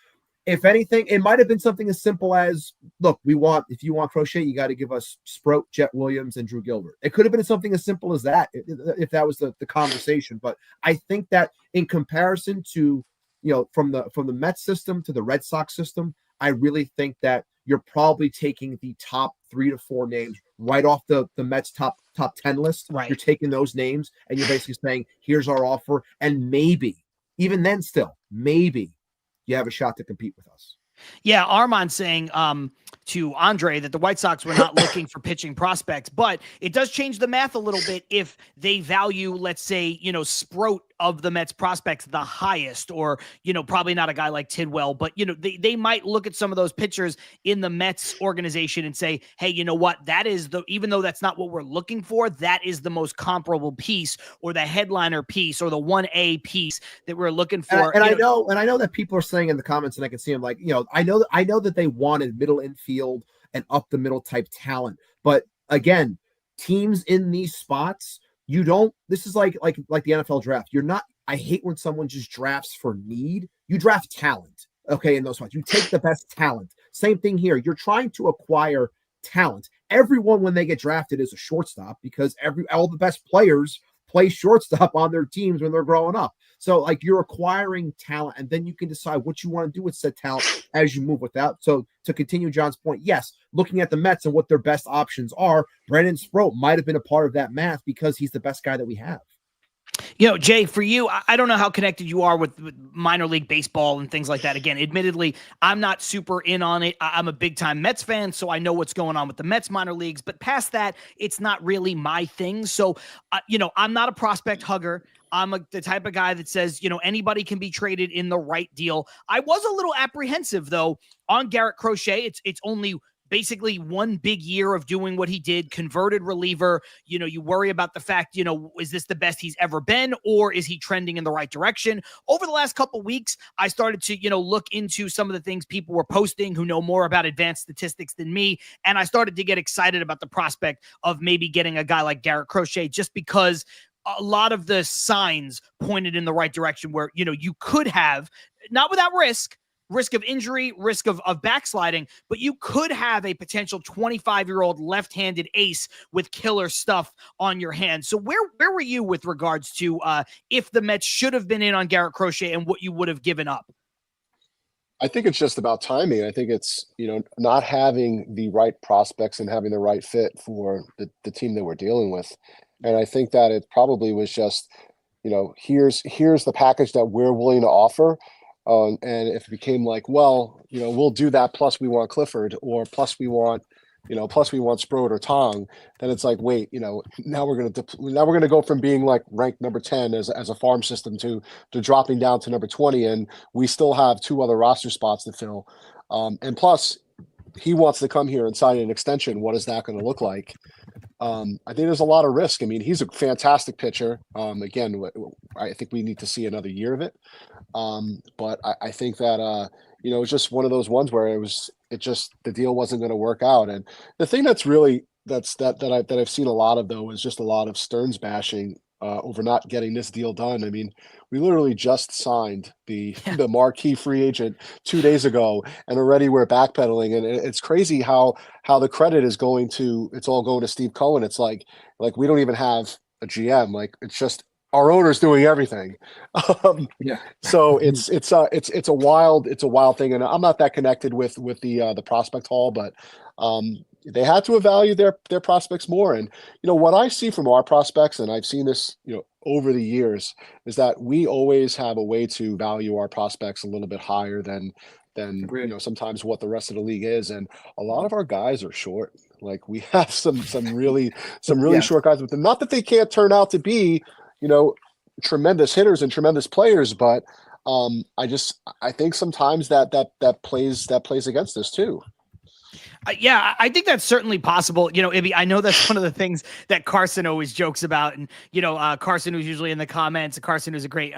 if anything, it might have been something as simple as, look, if you want Crochet, you got to give us Sproat, Jet Williams, and Drew Gilbert. It could have been something as simple as that if that was the conversation. But I think that in comparison to, from the Mets system to the Red Sox system, I really think that you're probably taking the top 3 to 4 names right off the Mets top 10 list. Right. You're taking those names and you're basically saying, here's our offer. And maybe, even then still, maybe you have a shot to compete with us. Yeah, Armand saying to Andre that the White Sox were not looking for pitching prospects, but it does change the math a little bit if they value, let's say, Sproat of the Mets prospects the highest, or, probably not a guy like Tidwell, but, they might look at some of those pitchers in the Mets organization and say, hey, you know what, that is even though that's not what we're looking for, that is the most comparable piece, or the headliner piece, or the 1A piece that we're looking for. And I know that people are saying in the comments, and I can see them, like, I know that they wanted middle infield and up the middle type talent, but again, teams in these spots, this is like the NFL draft. I hate when someone just drafts for need. You draft talent, okay, in those spots. You take the best talent. Same thing here. You're trying to acquire talent. Everyone, when they get drafted, is a shortstop, because all the best players play shortstop on their teams when they're growing up. So, like, you're acquiring talent, and then you can decide what you want to do with said talent as you move with that. So, to continue John's point, yes, looking at the Mets and what their best options are, Brandon Sproat might have been a part of that math because he's the best guy that we have. Jay, for you, I don't know how connected you are with minor league baseball and things like that. Again, admittedly, I'm not super in on it. I'm a big time Mets fan, so I know what's going on with the Mets minor leagues. But past that, it's not really my thing. So, I'm not a prospect hugger. I'm the type of guy that says, anybody can be traded in the right deal. I was a little apprehensive, though, on Garrett Crochet. It's only basically one big year of doing what he did, converted reliever. You worry about the fact, is this the best he's ever been, or is he trending in the right direction? Over the last couple of weeks, I started to, look into some of the things people were posting who know more about advanced statistics than me. And I started to get excited about the prospect of maybe getting a guy like Garrett Crochet, just because a lot of the signs pointed in the right direction, where, you could have, not without risk of injury, risk of backsliding, but you could have a potential 25-year-old left-handed ace with killer stuff on your hands. So where were you with regards to if the Mets should have been in on Garrett Crochet and what you would have given up? I think it's just about timing. I think it's, not having the right prospects and having the right fit for the team that we're dealing with. And I think that it probably was just, here's the package that we're willing to offer. And if it became like, well, we'll do that, plus we want Clifford, or plus we want Sproat or Tong, then it's like, wait, now we're gonna go from being like ranked number 10 as a farm system to dropping down to number 20, and we still have 2 other roster spots to fill. And plus, he wants to come here and sign an extension. What is that going to look like? I think there's a lot of risk. I mean, he's a fantastic pitcher. Again, I think we need to see another year of it. But I think that it's just one of those ones where the deal wasn't going to work out. And the thing that's really that I've seen a lot of, though, is just a lot of Stearns bashing over not getting this deal done. I mean, we literally just signed the marquee free agent 2 days ago, and already we're backpedaling. And it's crazy how the credit is it's all going to Steve Cohen. It's like we don't even have a GM. Like, it's just our owner's doing everything. So it's a wild thing. And I'm not that connected with the prospect hall, but they had to evaluate their prospects more. And what I see from our prospects, and I've seen this over the years, is that we always have a way to value our prospects a little bit higher than sometimes what the rest of the league is. And a lot of our guys are short. Like, we have some really short guys with them. Not that they can't turn out to be tremendous hitters and tremendous players, but I think sometimes that plays against us too. Yeah, I think that's certainly possible. Ibby, I know that's one of the things that Carson always jokes about. And, Carson, who's usually in the comments, Carson, who's a great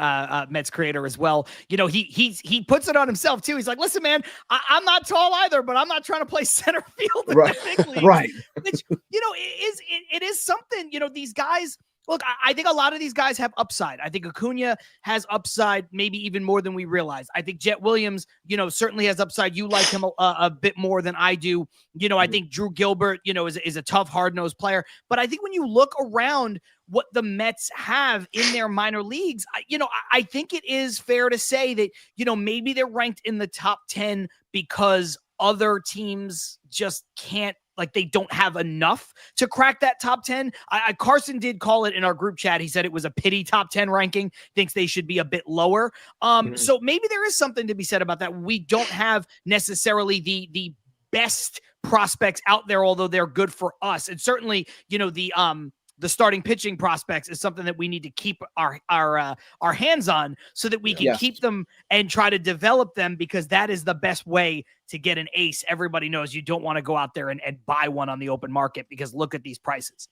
Mets creator as well. He puts it on himself too. He's like, listen, man, I'm not tall either, but I'm not trying to play center field in the big leagues. Right. Which, it is something, these guys. Look, I think a lot of these guys have upside. I think Acuna has upside, maybe even more than we realize. I think Jet Williams, certainly has upside. You like him a bit more than I do. I think Drew Gilbert, is a tough, hard-nosed player. But I think when you look around what the Mets have in their minor leagues, I think it is fair to say that, maybe they're ranked in the top 10 because other teams just can't, they don't have enough to crack that top 10. Carson did call it in our group chat. He said it was a pity top 10 ranking, thinks they should be a bit lower. So maybe there is something to be said about that. We don't have necessarily the best prospects out there, although they're good for us. And certainly, the starting pitching prospects is something that we need to keep our hands on so that we can keep them and try to develop them, because that is the best way to get an ace. Everybody knows you don't want to go out there and buy one on the open market, because look at these prices.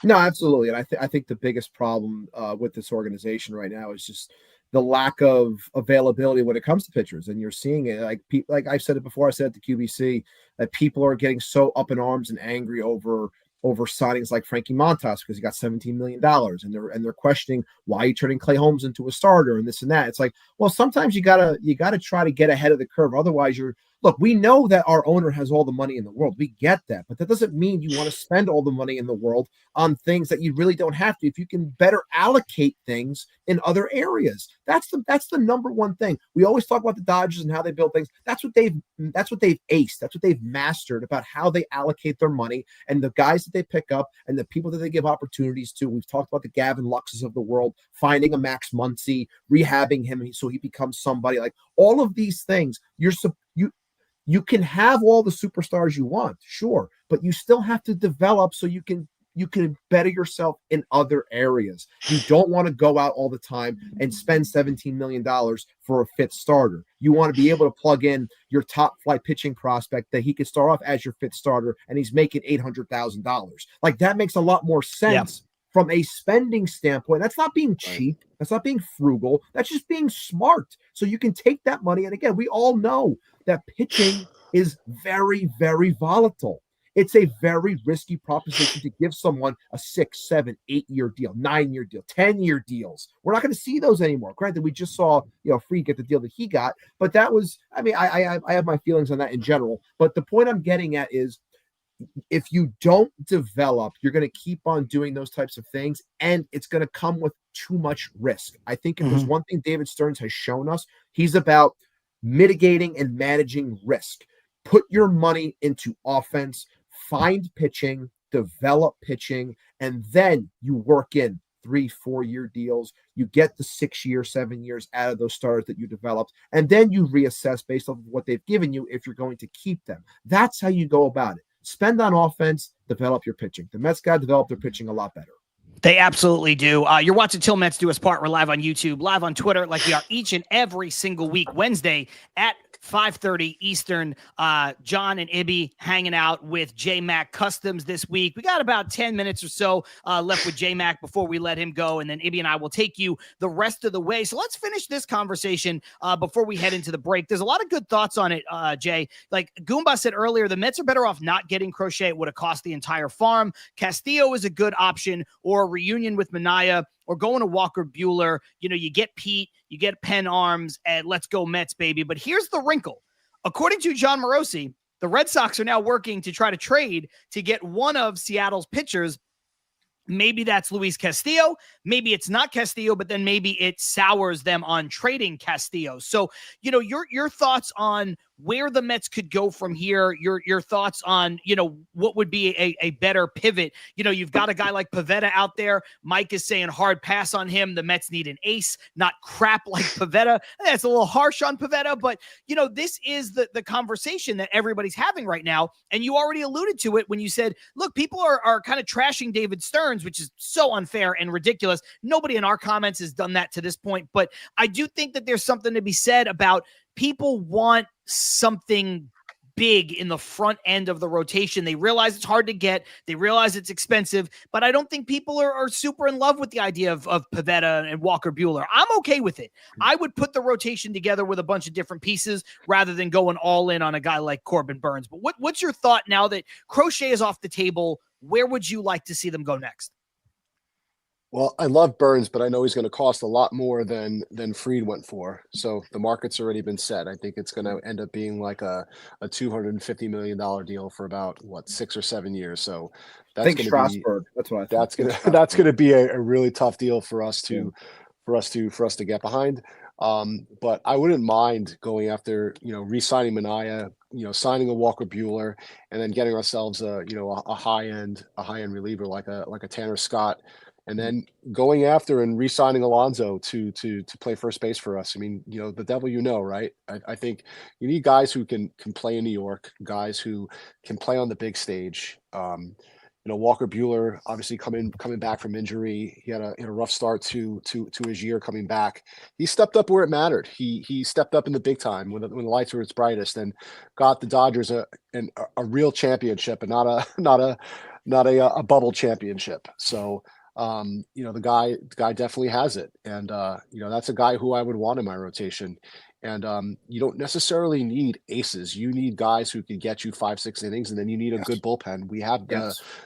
No, absolutely. And I think the biggest problem with this organization right now is just the lack of availability when it comes to pitchers. And you're seeing it, like I've said it before, I said at the QBC, that people are getting so up in arms and angry over signings like Frankie Montas because he got $17 million, and they're questioning why you turning Clay Holmes into a starter and this and that. It's like, well, sometimes you gotta try to get ahead of the curve. Otherwise, we know that our owner has all the money in the world. We get that, but that doesn't mean you want to spend all the money in the world on things that you really don't have to. If you can better allocate things in other areas, that's the number one thing. We always talk about the Dodgers and how they build things. That's what they've aced. That's what they've mastered about how they allocate their money and the guys that they pick up and the people that they give opportunities to. We've talked about the Gavin Luxes of the world, finding a Max Muncy, rehabbing him so he becomes somebody. Like, all of these things, you can have all the superstars you want, sure, but you still have to develop so you can better yourself in other areas. You don't want to go out all the time and spend $17 million for a fifth starter. You want to be able to plug in your top flight pitching prospect that he could start off as your fifth starter and he's making $800,000. Like, that makes a lot more sense from a spending standpoint. That's not being cheap. That's not being frugal. That's just being smart. So you can take that money. And again, we all know that pitching is very, very volatile. It's a very risky proposition to give someone a 6, 7, 8-year deal, 9-year deal, 10-year deals. We're not going to see those anymore. Granted, we just saw, Free get the deal that he got, but that was, I have my feelings on that in general. But the point I'm getting at is, if you don't develop, you're going to keep on doing those types of things, and it's going to come with too much risk. I think if there's one thing David Stearns has shown us, he's about mitigating and managing risk. Put your money into offense, find pitching, develop pitching, and then you work in 3-4 year deals. You get the 6 year, 7 years out of those starters that you developed, and then you reassess based off of what they've given you if you're going to keep them. That's how you go about it. Spend on offense, develop your pitching. The Mets got to develop their pitching a lot better. They absolutely do. You're watching Til Mets Do Us Part. We're live on YouTube, live on Twitter, like we are each and every single week, Wednesday at 5:30 Eastern. John and Ibby hanging out with JayMac Customs this week. We got about 10 minutes or so left with JayMac before we let him go, and then Ibby and I will take you the rest of the way. So let's finish this conversation before we head into the break. There's a lot of good thoughts on it, Jay. Like Goomba said earlier, the Mets are better off not getting Crochet. It would have cost the entire farm. Castillo is a good option, or a reunion with Minaya, or going to Walker Buehler. You know, you get Pete, you get Penn Arms, and let's go Mets, baby. But here's the wrinkle. According to John Morosi, the Red Sox are now working to try to trade to get one of Seattle's pitchers. Maybe that's Luis Castillo. Maybe it's not Castillo, but then maybe it sours them on trading Castillo. So, you know, your thoughts on where the Mets could go from here, your thoughts on, you know, what would be a better pivot. You know, you've got a guy like Pivetta out there. Mike is saying hard pass on him. The Mets need an ace, not crap like Pivetta. That's a little harsh on Pivetta, but, you know, this is the conversation that everybody's having right now. And you already alluded to it when you said, look, people are kind of trashing David Stearns, which is so unfair and ridiculous. Nobody in our comments has done that to this point, but I do think that there's something to be said about people want something big in the front end of the rotation. They realize it's hard to get. They realize it's expensive, but I don't think people are super in love with the idea of Pivetta and Walker Buehler. I'm okay with it. I would put the rotation together with a bunch of different pieces rather than going all in on a guy like Corbin Burns. But what's your thought now that Crochet is off the table? Where would you like to see them go next? Well, I love Burns, but I know he's going to cost a lot more than Fried went for. So the market's already been set. I think it's going to end up being like a $250 million deal for about 6 or 7 years. So that's going to Strasburg. That's what I think. That's going to be a really tough deal for us to get behind. But I wouldn't mind going after, you know, re-signing Minaya, you know, signing a Walker Buehler, and then getting ourselves a high end reliever like a Tanner Scott. And then going after and re-signing Alonso to play first base for us. I mean, you know, the devil, you know, right? I think you need guys who can play in New York, guys who can play on the big stage. You know, Walker Buehler obviously coming back from injury. He had a rough start to his year coming back. He stepped up where it mattered. He stepped up in the big time when the lights were its brightest and got the Dodgers a real championship and not a bubble championship. So. You know, the guy definitely has it. And, you know, that's a guy who I would want in my rotation. And you don't necessarily need aces. You need guys who can get you 5-6 innings, and then you need a good bullpen. We have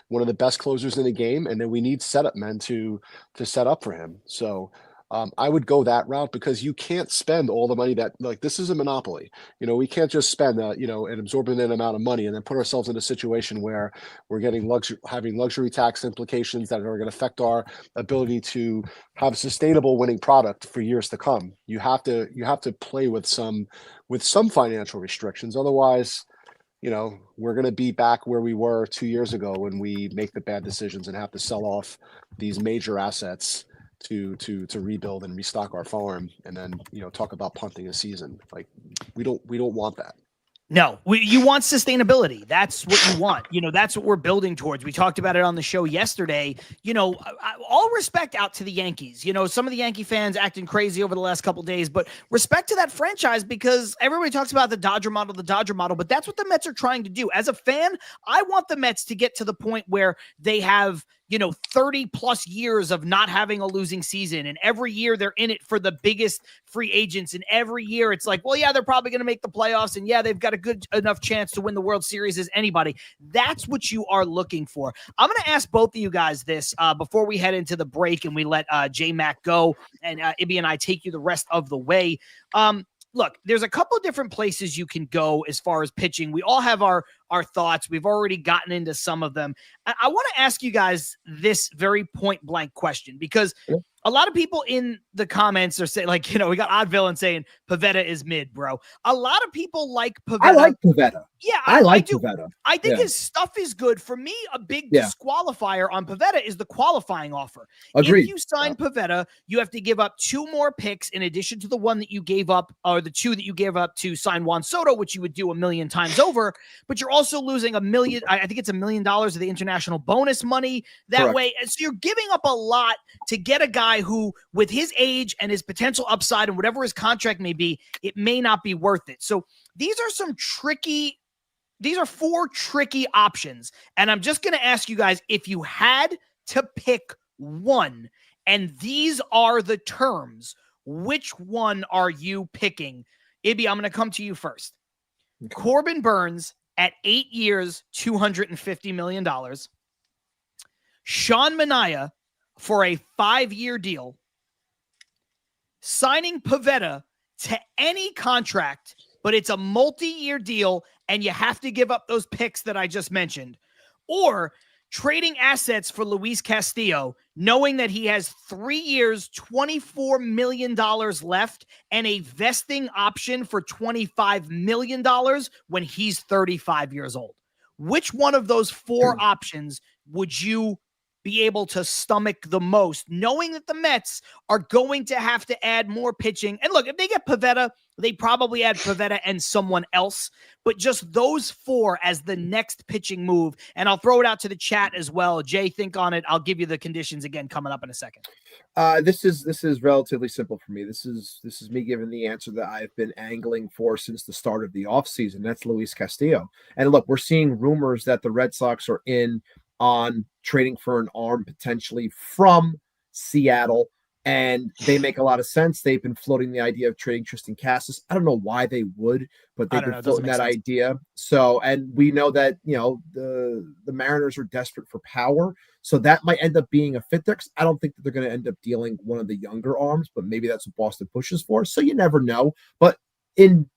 one of the best closers in the game, and then we need setup men to set up for him. So I would go that route because you can't spend all the money that, like, this is a monopoly. You know, we can't just spend you know, an exorbitant amount of money and then put ourselves in a situation where we're getting having luxury tax implications that are going to affect our ability to have a sustainable winning product for years to come. You have to play with some financial restrictions. Otherwise, you know, we're going to be back where we were 2 years ago when we make the bad decisions and have to sell off these major assets to rebuild and restock our farm, and then, you know, talk about punting a season. Like, we don't want that. No, you want sustainability. That's what you want. You know, that's what we're building towards. We talked about it on the show yesterday. You know, all respect out to the Yankees. You know, some of the Yankee fans acting crazy over the last couple of days, but respect to that franchise, because everybody talks about the Dodger model, but that's what the Mets are trying to do. As a fan, I want the Mets to get to the point where they have, you know, 30 plus years of not having a losing season. And every year they're in it for the biggest free agents. And every year it's like, well, yeah, they're probably going to make the playoffs. And yeah, they've got a good enough chance to win the World Series as anybody. That's what you are looking for. I'm going to ask both of you guys this before we head into the break and we let JayMac go and Ibby and I take you the rest of the way. Look, there's a couple of different places you can go as far as pitching. We all have our thoughts. We've already gotten into some of them. I want to ask you guys this very point blank question, because a lot of people in the comments are saying, like, we got Odd Villain saying Pivetta is mid, bro. A lot of people like Pivetta. I like Pivetta. Yeah, I like do. Pivetta. I think his stuff is good. For me, a big disqualifier on Pivetta is the qualifying offer. Agreed. If you sign Pivetta, you have to give up 2 more picks in addition to the one that you gave up, or the 2 that you gave up to sign Juan Soto, which you would do 1 million times over. But you're also losing $1 million. I think it's $1 million of the international bonus money that way. And so you're giving up a lot to get a guy who, with his age and his potential upside and whatever his contract may be, it may not be worth it. So these are 4 tricky options. And I'm just going to ask you guys, if you had to pick one, and these are the terms, which one are you picking? Ibby, I'm going to come to you first. Okay. Corbin Burnes at 8 years, $250 million. Sean Manaea for a 5-year deal. Signing Pivetta to any contract, but it's a multi-year deal, and you have to give up those picks that I just mentioned. Or trading assets for Luis Castillo, knowing that he has 3 years, $24 million left, and a vesting option for $25 million when he's 35 years old. Which one of those 4 options would you be able to stomach the most, knowing that the Mets are going to have to add more pitching? And look, if they get Pivetta, they probably add Pivetta and someone else, but just those 4 as the next pitching move. And I'll throw it out to the chat as well. Jay, think on it. I'll give you the conditions again coming up in a second. This is relatively simple for me. This is me giving the answer that I've been angling for since the start of the offseason. That's Luis Castillo. And look, we're seeing rumors that the Red Sox are in on trading for an arm potentially from Seattle, and they make a lot of sense. They've been floating the idea of trading Tristan Casas. I don't know why they would, but they've been floating that idea. So, and we know that, the Mariners are desperate for power, so that might end up being a fit there. I don't think that they're going to end up dealing one of the younger arms, but maybe that's what Boston pushes for. So you never know. But in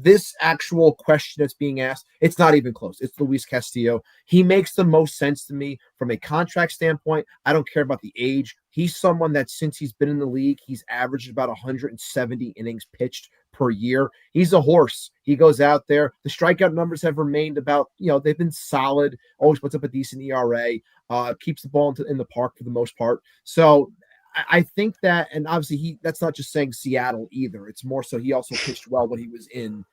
this actual question that's being asked, it's not even close. It's Luis Castillo. He makes the most sense to me from a contract standpoint. I don't care about the age. He's someone that since he's been in the league, he's averaged about 170 innings pitched per year. He's a horse. He goes out there. The strikeout numbers have remained about, they've been solid, always puts up a decent ERA, keeps the ball in the park for the most part. So I think that, and obviously that's not just saying Seattle either. It's more so he also pitched well when he was in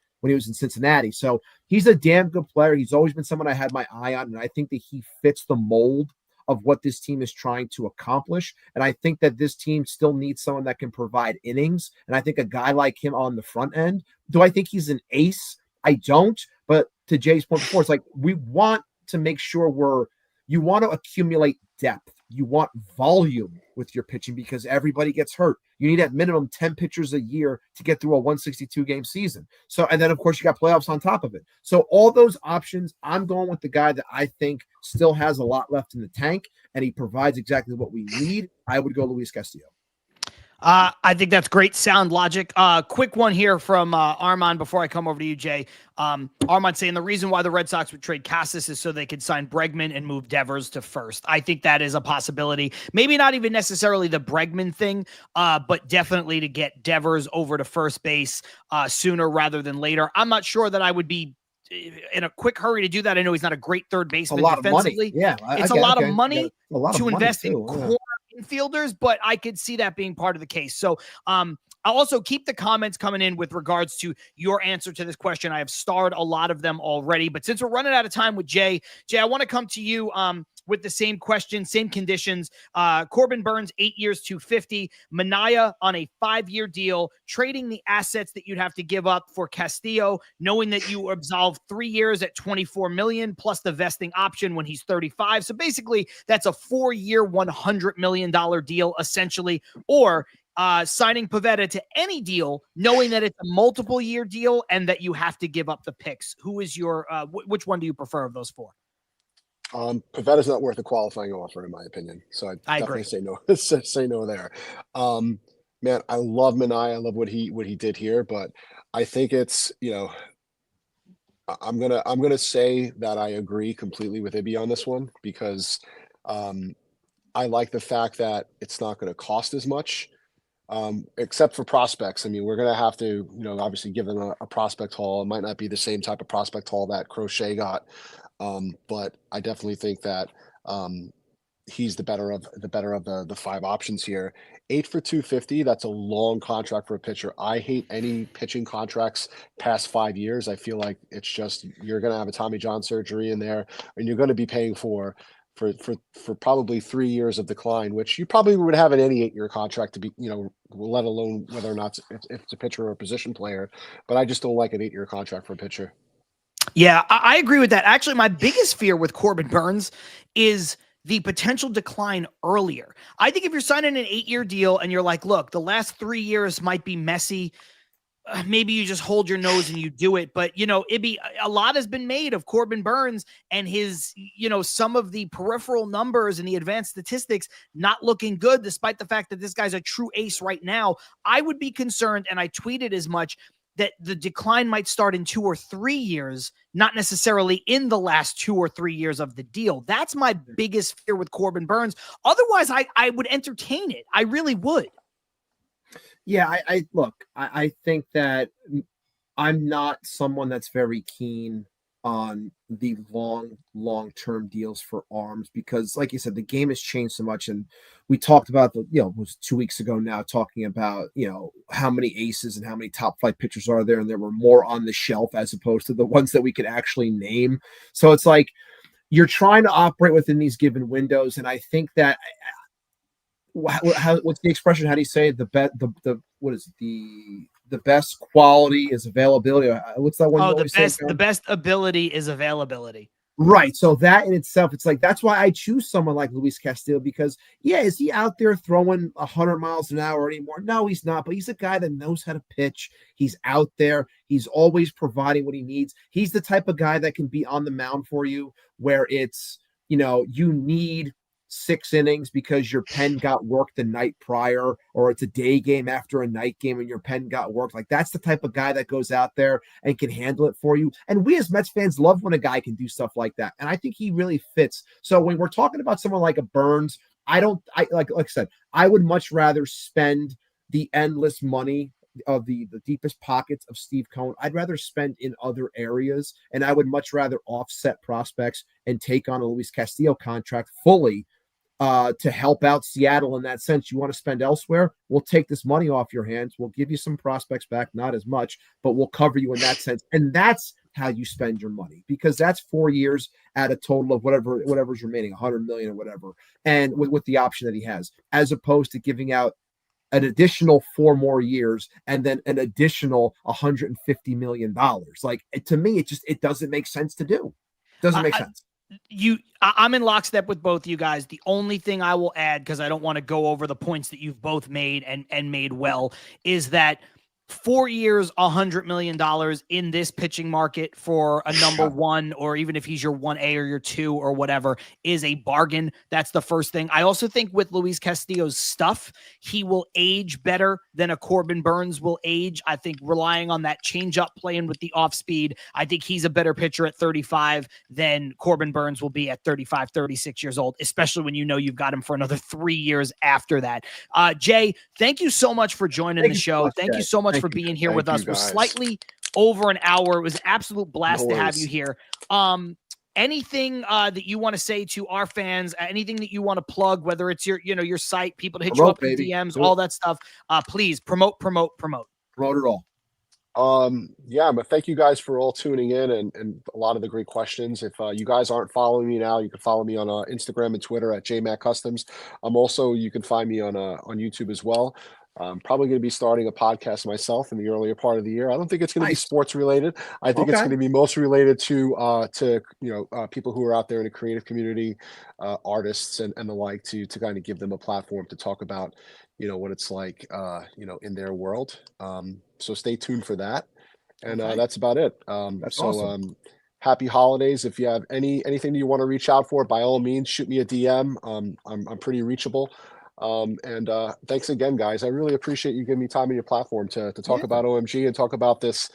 Cincinnati. So he's a damn good player. He's always been someone I had my eye on, and I think that he fits the mold of what this team is trying to accomplish. And I think that this team still needs someone that can provide innings. And I think a guy like him on the front end, do I think he's an ace? I don't. But to Jay's point before, it's like we want to make sure you want to accumulate depth. You want volume with your pitching because everybody gets hurt. You need at minimum 10 pitchers a year to get through a 162 game season. So, and then of course you got playoffs on top of it. So all those options, I'm going with the guy that I think still has a lot left in the tank and he provides exactly what we need. I would go Luis Castillo. I think that's great sound logic. Quick one here from Armand before I come over to you, Jay. Armand saying the reason why the Red Sox would trade Casas is so they could sign Bregman and move Devers to first. I think that is a possibility. Maybe not even necessarily the Bregman thing, but definitely to get Devers over to first base sooner rather than later. I'm not sure that I would be in a quick hurry to do that. I know he's not a great third baseman defensively. Yeah, it's a lot of money to invest in corner infielders, but I could see that being part of the case. So I'll also keep the comments coming in with regards to your answer to this question. I have starred a lot of them already, but since we're running out of time with Jay, I want to come to you with the same question, same conditions. Corbin Burnes, 8 years, $250. Manaea on a 5-year deal, trading the assets that you'd have to give up for Castillo, knowing that you absolve 3 years at $24 million plus the vesting option when he's 35. So basically, that's a 4-year, $100 million deal, essentially, or signing Pivetta to any deal, knowing that it's a multiple year deal and that you have to give up the picks. Who is your, which one do you prefer of those 4? Pavetta's not worth a qualifying offer, in my opinion. So I definitely agree. say no. Say no there. Man, I love Manaea. I love what he did here, but I think it's I'm gonna say that I agree completely with Ibby on this one because I like the fact that it's not going to cost as much, except for prospects. I mean, we're going to have to, obviously give them a prospect haul. It might not be the same type of prospect haul that Crochet got, but I definitely think that he's the better of the five options here. 8 for 250. That's a long contract for a pitcher. I hate any pitching contracts past 5 years. I feel like it's just, you're going to have a Tommy John surgery in there, and you're going to be paying for probably 3 years of decline, which you probably would have in any 8-year contract to be, let alone whether or not if it's a pitcher or a position player. But I just don't like an 8-year contract for a pitcher. Yeah, I agree with that. Actually, my biggest fear with Corbin Burnes is the potential decline earlier. I think if you're signing an 8-year deal and you're like, look, the last 3 years might be messy, maybe you just hold your nose and you do it. But, a lot has been made of Corbin Burnes and his, some of the peripheral numbers and the advanced statistics not looking good, despite the fact that this guy's a true ace right now. I would be concerned, and I tweeted as much, that the decline might start in 2 or 3 years, not necessarily in the last 2 or 3 years of the deal. That's my biggest fear with Corbin Burnes. Otherwise, I would entertain it. I really would. Yeah, I think that I'm not someone that's very keen on the long-term deals for arms, because like you said, the game has changed so much. And we talked about it was 2 weeks ago now, talking about, how many aces and how many top flight pitchers are there. And there were more on the shelf as opposed to the ones that we could actually name. So it's like, you're trying to operate within these given windows. And I think that, what's the expression? How do you say it? The best quality is availability. What's that one? Oh, the best ability is availability. Right. So that in itself, it's like, that's why I choose someone like Luis Castillo, because is he out there throwing 100 miles an hour anymore? No, he's not, but he's a guy that knows how to pitch. He's out there. He's always providing what he needs. He's the type of guy that can be on the mound for you where it's, you need 6 innings because your pen got worked the night prior, or it's a day game after a night game and your pen got worked. Like, that's the type of guy that goes out there and can handle it for you. And we as Mets fans love when a guy can do stuff like that. And I think he really fits. So when we're talking about someone like a Burnes, like I said, I would much rather spend the endless money of the deepest pockets of Steve Cohen. I'd rather spend in other areas, and I would much rather offset prospects and take on a Luis Castillo contract fully to help out Seattle in that sense. You want to spend elsewhere, we'll take this money off your hands. We'll give you some prospects back, not as much, but we'll cover you in that sense. And that's how you spend your money, because that's 4 years at a total of whatever's remaining, 100 million or whatever. And with the option that he has, as opposed to giving out an additional 4 more years and then an additional $150 million. Like, to me, it doesn't make sense to do. Doesn't make sense. I'm in lockstep with both you guys. The only thing I will add, because I don't want to go over the points that you've both made and made well, is that 4 years, $100 million in this pitching market for a number one, or even if he's your 1A or your 2 or whatever, is a bargain. That's the first thing. I also think with Luis Castillo's stuff, he will age better than a Corbin Burnes will age. I think relying on that changeup, playing with the off speed, I think he's a better pitcher at 35 than Corbin Burnes will be at 35, 36 years old, especially when you've got him for another 3 years after that. Jay, thank you so much for joining the show. Thank you so much for being here with us. We're slightly over an hour. It was an absolute blast to have you here. Anything that you want to say to our fans, anything that you want to plug, whether it's your site, people to hit you up in DMs, all that stuff, please promote it all. But thank you guys for all tuning in and a lot of the great questions. If you guys aren't following me now, you can follow me on Instagram and Twitter at JayMac Customs. You can find me on YouTube as well. I'm probably going to be starting a podcast myself in the earlier part of the year. I don't think it's going to be sports related. I think it's going to be most related to people who are out there in the creative community, artists and the like, to kind of give them a platform to talk about, what it's like, in their world. So stay tuned for that. And that's about it. That's awesome. Happy holidays. If you have anything that you want to reach out for, by all means, shoot me a DM. I'm pretty reachable. Thanks again, guys. I really appreciate you giving me time on your platform to talk about OMG and talk about this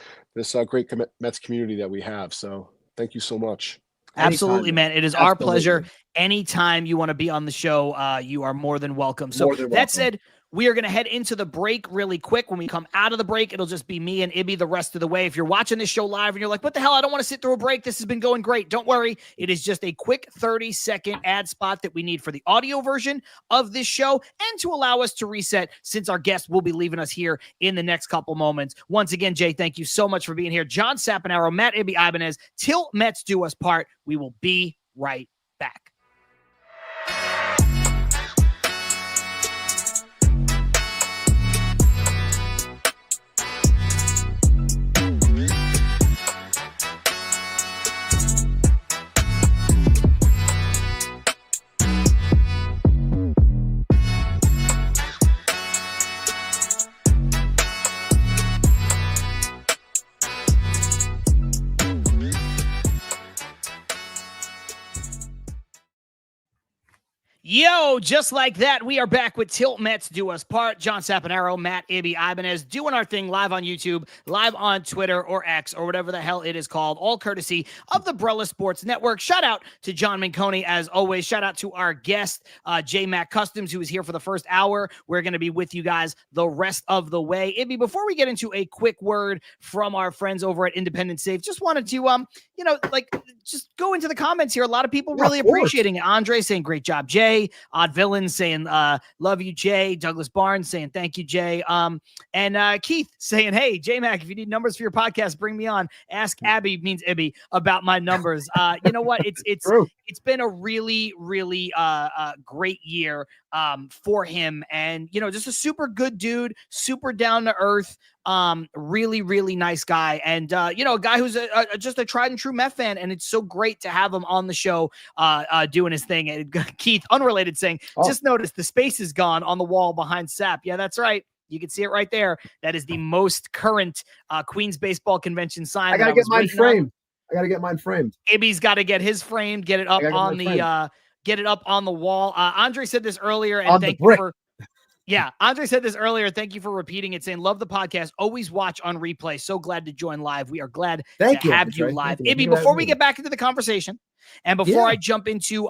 great Mets community that we have. So thank you so much. Absolutely, Anytime, man. It is our pleasure. Anytime you want to be on the show, you are more than welcome. So that said, we are going to head into the break really quick. When we come out of the break, it'll just be me and Ibby the rest of the way. If you're watching this show live and you're like, what the hell? I don't want to sit through a break. This has been going great. Don't worry. It is just a quick 30-second ad spot that we need for the audio version of this show and to allow us to reset since our guest will be leaving us here in the next couple moments. Once again, Jay, thank you so much for being here. John Saponaro, Matt Ibanez, Til Mets Do Us Part. We will be right back. Yo, just like that, we are back with Til Mets Do Us Part. John Saponaro, Matt Ibanez, doing our thing live on YouTube, live on Twitter or X or whatever the hell it is called, all courtesy of the Brella Sports Network. Shout out to John Manconi, as always. Shout out to our guest, JayMac Customs, who is here for the first hour. We're going to be with you guys the rest of the way. Ibby, before we get into a quick word from our friends over at Independent Safe, just wanted to, just go into the comments here. A lot of people really appreciating it. Andre saying, great job, Jay. Odd Villain saying, love you, Jay. Douglas Barnes saying, thank you, Jay. And Keith saying, hey, JayMac, if you need numbers for your podcast, bring me on. Ask Abby, means Ibby, about my numbers. You know what? It's been a really, really great year for him. And, just a super good dude, super down to earth. Really, really nice guy. And, a guy who's just a tried and true Met fan. And it's so great to have him on the show doing his thing. And Keith, unrelated, saying, just noticed the space is gone on the wall behind Sap. Yeah, that's right. You can see it right there. That is the most current Queens Baseball Convention sign. I got to get mine framed. Ibby's got to get his framed, get it up on the get it up on the wall. Andre said this earlier, and thank you for Andre said this earlier. Thank you for repeating it, saying, love the podcast. Always watch on replay. So glad to join live. We are glad to have you live. Ibby, before we get back into the conversation and before I jump into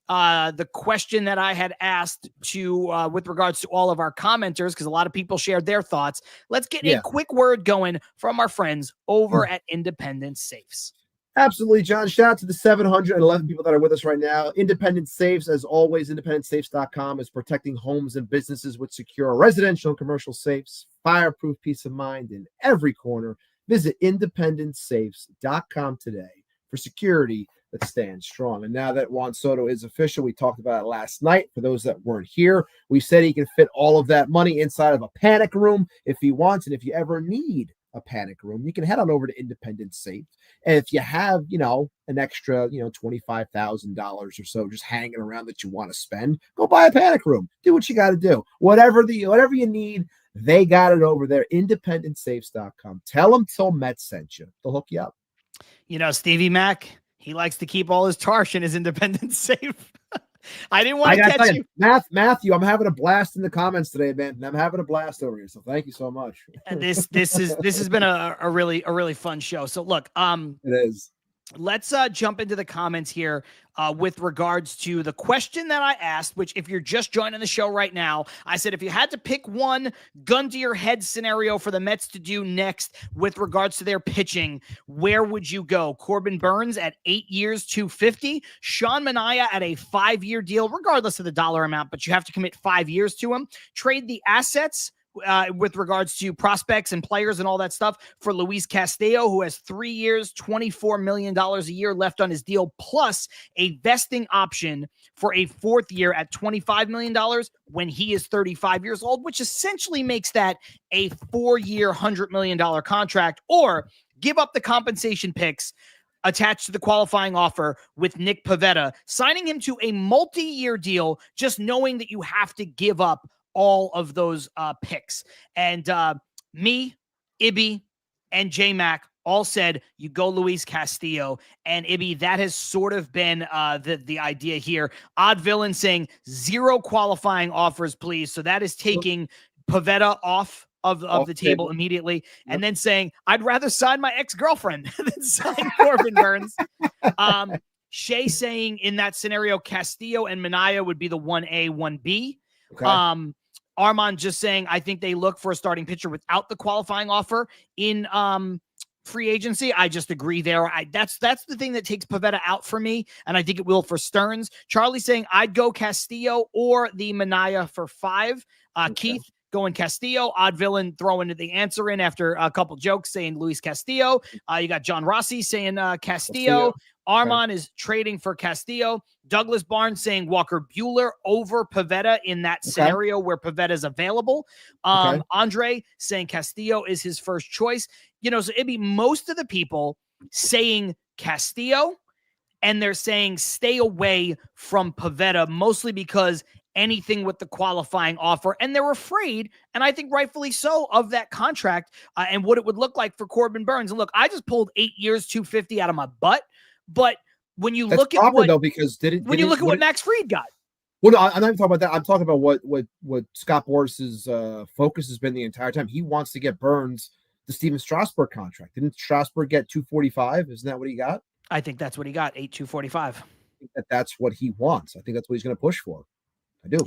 the question that I had asked to with regards to all of our commenters, because a lot of people shared their thoughts, let's get a quick word going from our friends over at Independent Safes. Absolutely, John. Shout out to the 711 people that are with us right now. Independent Safes, as always, independentsafes.com is protecting homes and businesses with secure residential and commercial safes, fireproof peace of mind in every corner. Visit independentsafes.com today for security that stands strong. And now that Juan Soto is official, we talked about it last night. For those that weren't here, we said he can fit all of that money inside of a panic room if he wants. And if you ever need a panic room, you can head on over to Independent Safe. And if you have, an extra, $25,000 or so just hanging around that you want to spend, go buy a panic room. Do what you got to do. Whatever you need, they got it over there. Independentsafes.com. Tell them Til Mets sent you. They'll hook you up. Stevie Mac, he likes to keep all his tarsh in his Independent Safe. I didn't want to catch you. Matthew, I'm having a blast in the comments today, man. I'm having a blast over here. So thank you so much. And this has been a really fun show. So look, it is. Let's jump into the comments here with regards to the question that I asked, which if you're just joining the show right now, I said, if you had to pick one gun to your head scenario for the Mets to do next with regards to their pitching, where would you go? Corbin Burns at 8 years, $250, Sean Manaea at a 5-year deal, regardless of the dollar amount, but you have to commit 5 years to him, trade the assets with regards to prospects and players and all that stuff for Luis Castillo, who has 3 years, $24 million a year left on his deal, plus a vesting option for a 4th year at $25 million when he is 35 years old, which essentially makes that a 4-year, $100 million contract, or give up the compensation picks attached to the qualifying offer with Nick Pivetta, signing him to a multi-year deal, just knowing that you have to give up all of those picks. And me, Ibby, and JayMac all said you go Luis Castillo. And Ibby, that has sort of been the idea here. Odd Villain saying 0 qualifying offers, please. So that is taking Pivetta off of the table immediately, and then saying, I'd rather sign my ex-girlfriend than sign Corbin Burns. Shay saying in that scenario, Castillo and Minaya would be the 1A, 1B. Okay. Armand just saying, I think they look for a starting pitcher without the qualifying offer in free agency. I just agree there. That's the thing that takes Pivetta out for me, and I think it will for Stearns. Charlie saying I'd go Castillo or the Minaya for 5. Okay. Keith going Castillo. Odd Villain throwing the answer in after a couple jokes saying Luis Castillo. You got John Rossi saying Castillo. Armand is trading for Castillo. Douglas Barnes saying Walker Buehler over Pivetta in that scenario where Pivetta is available. Andre saying Castillo is his first choice. So it'd be most of the people saying Castillo, and they're saying stay away from Pivetta, mostly because anything with the qualifying offer, and they're afraid, and I think rightfully so, of that contract and what it would look like for Corbin Burns. And look, I just pulled 8 years, 250 out of my butt, but when you look at what, though, because when you look at what Max Fried got. Well, no, I'm not even talking about that. I'm talking about what Scott Boris's focus has been the entire time. He wants to get Burns the Steven Strasburg contract. Didn't Strasburg get 245? Isn't that what he got? I think that's what he got, 245. I think that's what he wants. I think that's what he's going to push for. I do.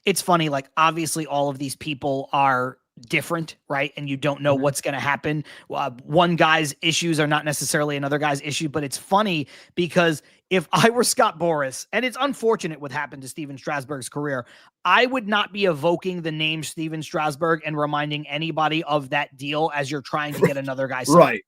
It's funny. Like, obviously, all of these people are different, right? And you don't know what's going to happen. One guy's issues are not necessarily another guy's issue, but it's funny because if I were Scott Boras, and it's unfortunate what happened to Steven Strasburg's career, I would not be evoking the name Steven Strasburg and reminding anybody of that deal as you're trying to get another guy signed. Right.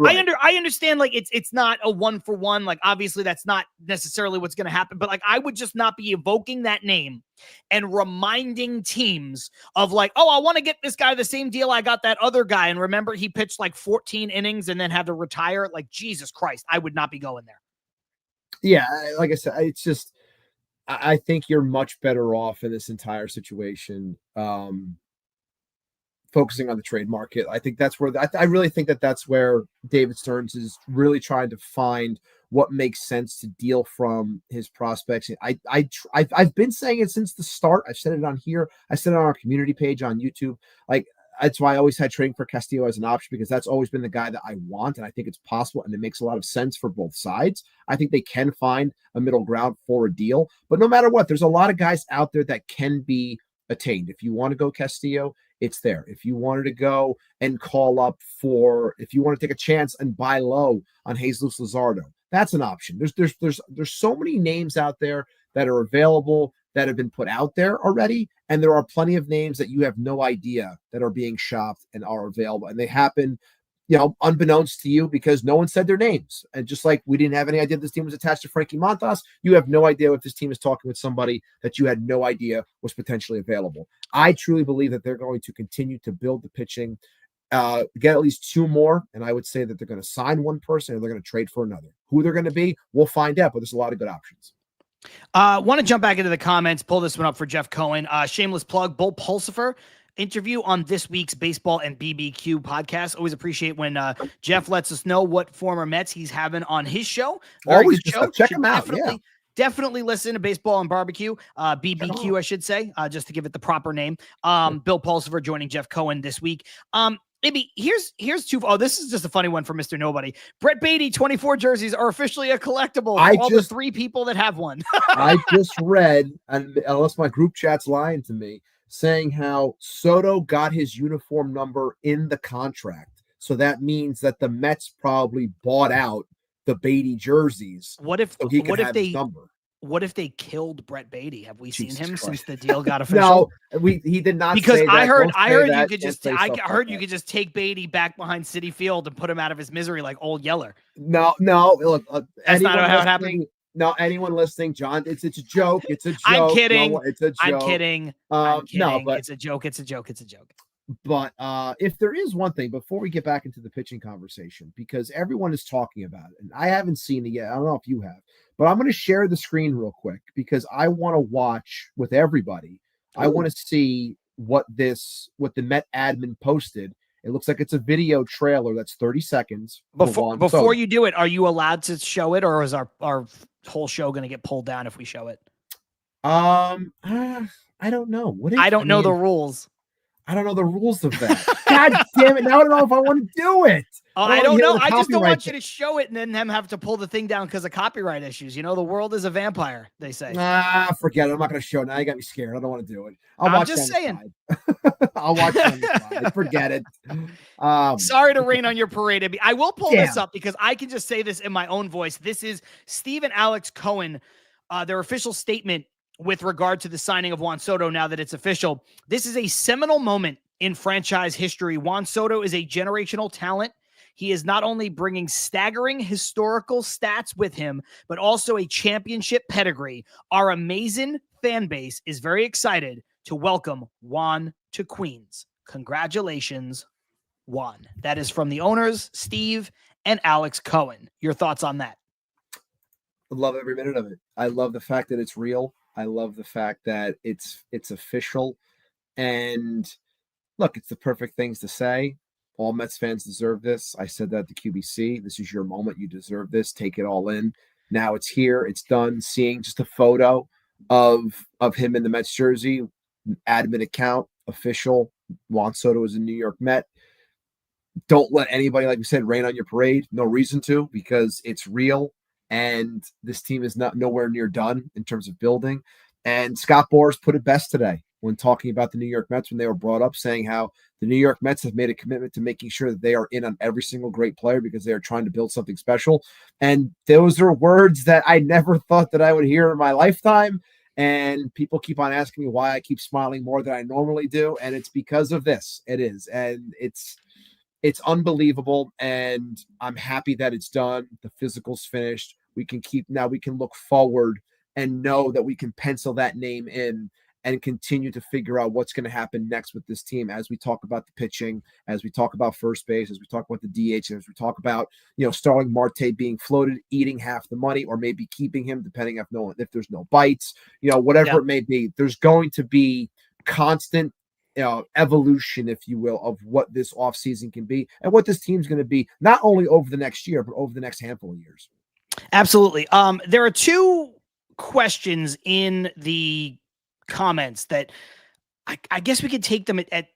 I understand, like, it's not a 1-for-1. Like, obviously that's not necessarily what's going to happen, but like, I would just not be evoking that name and reminding teams of like, oh, I want to get this guy the same deal I got that other guy. And remember, he pitched like 14 innings and then had to retire. Like, Jesus Christ, I would not be going there. Yeah. Like I said, it's just, I think you're much better off in this entire situation. Focusing on the trade market. I think that's where I really think that's where David Stearns is really trying to find what makes sense to deal from his prospects. I've been saying it since the start. I've said it on here. I said it on our community page on YouTube. Like, that's why I always had trading for Castillo as an option, because that's always been the guy that I want. And I think it's possible, and it makes a lot of sense for both sides. I think they can find a middle ground for a deal, but no matter what, there's a lot of guys out there that can be attained. If you want to go Castillo, it's there. If you wanted to go and call up if you want to take a chance and buy low on Jesus Luzardo, that's an option. There's so many names out there that are available that have been put out there already, and there are plenty of names that you have no idea that are being shopped and are available, and they happen, unbeknownst to you, because no one said their names. And just like we didn't have any idea this team was attached to Frankie Montas, you have no idea if this team is talking with somebody that you had no idea was potentially available. I truly believe that they're going to continue to build the pitching, get at least 2 more, and I would say that they're going to sign one person and they're going to trade for another. Who they're going to be, we'll find out, but there's a lot of good options. Want to jump back into the comments, pull this one up for Jeff Cohen. Shameless plug, Bull Pulsifer interview on this week's Baseball and BBQ podcast. Always appreciate when Jeff lets us know what former Mets he's having on his show. Very Always good show. Check him out. Definitely listen to Baseball and Barbecue, BBQ, I should say, just to give it the proper name. Bill Pulsifer joining Jeff Cohen this week. Maybe here's 2. Oh, this is just a funny one for Mr. Nobody. Brett Beatty 24 jerseys are officially a collectible for all the 3 people that have one. I just read, and unless my group chat's lying to me, saying how Soto got his uniform number in the contract. So that means that the Mets probably bought out the Beatty jerseys. What if his number? What if they killed Brett Beatty? Have we seen him Christ. Since the deal got official? No, he did not. Because say that. I heard that. you could just you could just take Beatty back behind Citi Field and put him out of his misery like old Yeller. No. Look, that's not how it happened. No, anyone listening, John, it's a joke. It's a joke. I'm kidding. No, it's a joke. I'm kidding. No, but it's a joke. It's a joke. But if there is one thing before we get back into the pitching conversation, because everyone is talking about it, and I haven't seen it yet. I don't know if you have, but I'm going to share the screen real quick because I want to watch with everybody. Ooh. I want to see what the Met admin posted. It looks like it's a video trailer that's 30 seconds. Before you do it, are you allowed to show it, or is our whole show going to get pulled down if we show it? I don't know. I don't know the rules. I don't know the rules of that. God damn it. Now I don't know if I want to do it. I don't know. I just don't want thing. you to show it and then them have to pull the thing down because of copyright issues. You know, the world is a vampire, they say. Forget it. I'm not going to show it. Now you got me scared. I don't want to do it. I'm just saying. I'll watch it on the side. Forget it. Sorry to rain on your parade, Ibby. I will pull this up because I can just say this in my own voice. This is Steve and Alex Cohen, their official statement with regard to the signing of Juan Soto now that it's official. This is a seminal moment in franchise history. Juan Soto is a generational talent. He is not only bringing staggering historical stats with him, but also a championship pedigree. Our amazing fan base is very excited to welcome Juan to Queens. Congratulations, Juan. That is from the owners, Steve and Alex Cohen. Your thoughts on that? I love every minute of it. I love the fact that it's real. I love the fact that it's official. And look, it's the perfect things to say. All Mets fans deserve this. I said that at the QBC. This is your moment. You deserve this. Take it all in. Now it's here. It's done. Seeing just a photo of him in the Mets jersey, admin account, official. Juan Soto is a New York Met. Don't let anybody, like we said, rain on your parade. No reason to, because it's real. And this team is nowhere near done in terms of building. And Scott Boras put it best today when talking about the New York Mets when they were brought up, saying how the New York Mets have made a commitment to making sure that they are in on every single great player because they are trying to build something special. And those are words that I never thought that I would hear in my lifetime. And people keep on asking me why I keep smiling more than I normally do. And it's because of this. It is. And it's unbelievable. And I'm happy that it's done. The physical's finished. We can look forward and know that we can pencil that name in and continue to figure out what's going to happen next with this team as we talk about the pitching, as we talk about first base, as we talk about the DH, as we talk about, Starling Marte being floated, eating half the money, or maybe keeping him, depending if there's no bites, whatever it may be. There's going to be constant evolution, if you will, of what this offseason can be and what this team's going to be, not only over the next year, but over the next handful of years. Absolutely. There are two questions in the comments that I guess we could take them at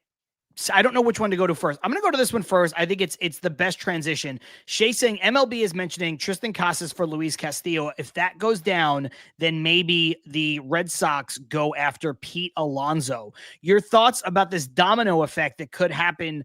I don't know which one to go to first. I'm going to go to this one first. I think it's the best transition. Shay saying MLB is mentioning Tristan Casas for Luis Castillo. If that goes down, then maybe the Red Sox go after Pete Alonso. Your thoughts about this domino effect that could happen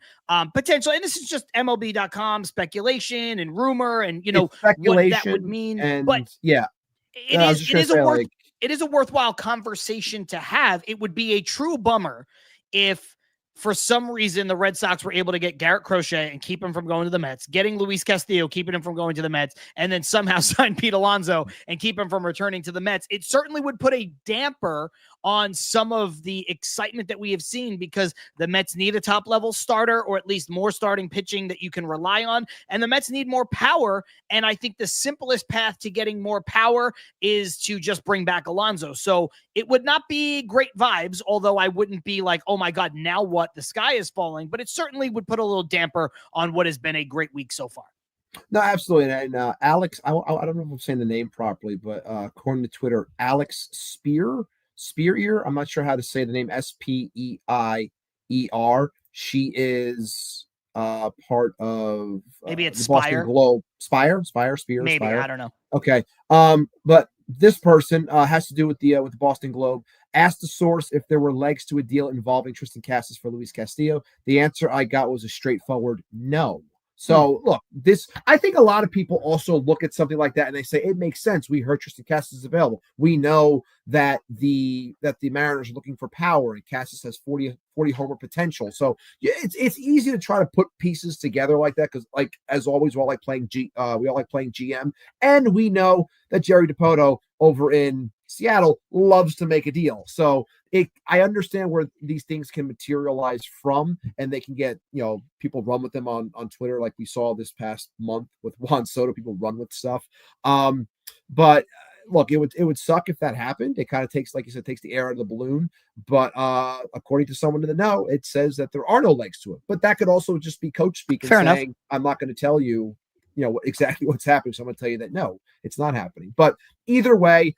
potentially? And this is just MLB.com speculation and rumor and, what that would mean. But yeah, it is a worthwhile conversation to have. It would be a true bummer if for some reason the Red Sox were able to get Garrett Crochet and keep him from going to the Mets, getting Luis Castillo, keeping him from going to the Mets, and then somehow sign Pete Alonso and keep him from returning to the Mets. It certainly would put a damper on some of the excitement that we have seen because the Mets need a top-level starter or at least more starting pitching that you can rely on, and the Mets need more power, and I think the simplest path to getting more power is to just bring back Alonso. So it would not be great vibes, although I wouldn't be like, oh my God, now what? The sky is falling, but it certainly would put a little damper on what has been a great week so far. No, absolutely. And Alex, I don't know if I'm saying the name properly, but according to Twitter, Alex Spear, I'm not sure how to say the name, Speier. She is part of maybe it's the Boston Globe. Spear. Maybe, Spire. I don't know. Okay. But this person has to do with the Boston Globe. Asked the source if there were legs to a deal involving Tristan Casas for Luis Castillo. The answer I got was a straightforward no. So look, I think a lot of people also look at something like that and they say it makes sense. We heard Tristan Casas is available. We know that the Mariners are looking for power and Casas has 40 homer potential. So yeah, it's easy to try to put pieces together like that because, like as always, we all like playing GM, and we know that Jerry DiPoto over in Seattle loves to make a deal. So I understand where these things can materialize from, and they can get, people run with them on Twitter, like we saw this past month with Juan Soto. People run with stuff. But look, it would suck if that happened. It kind of takes, like you said, takes the air out of the balloon. But according to someone in the know, it says that there are no legs to it. But that could also just be coach speaking, saying, I'm not going to tell you, exactly what's happening. So I'm going to tell you that no, it's not happening. But either way,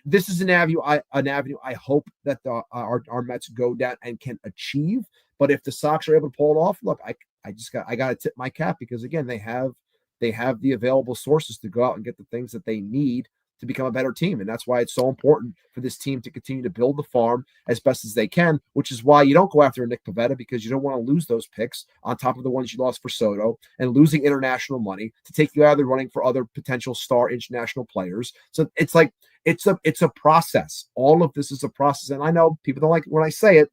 this is an avenue I hope that our Mets go down and can achieve. But if the Sox are able to pull it off, look, I got to tip my cap, because again, they have the available sources to go out and get the things that they need to become a better team. And that's why it's so important for this team to continue to build the farm as best as they can, which is why you don't go after a Nick Pivetta, because you don't want to lose those picks on top of the ones you lost for Soto and losing international money to take you out of the running for other potential star international players. So it's like, it's a process. All of this is a process. And I know people don't like it when I say it.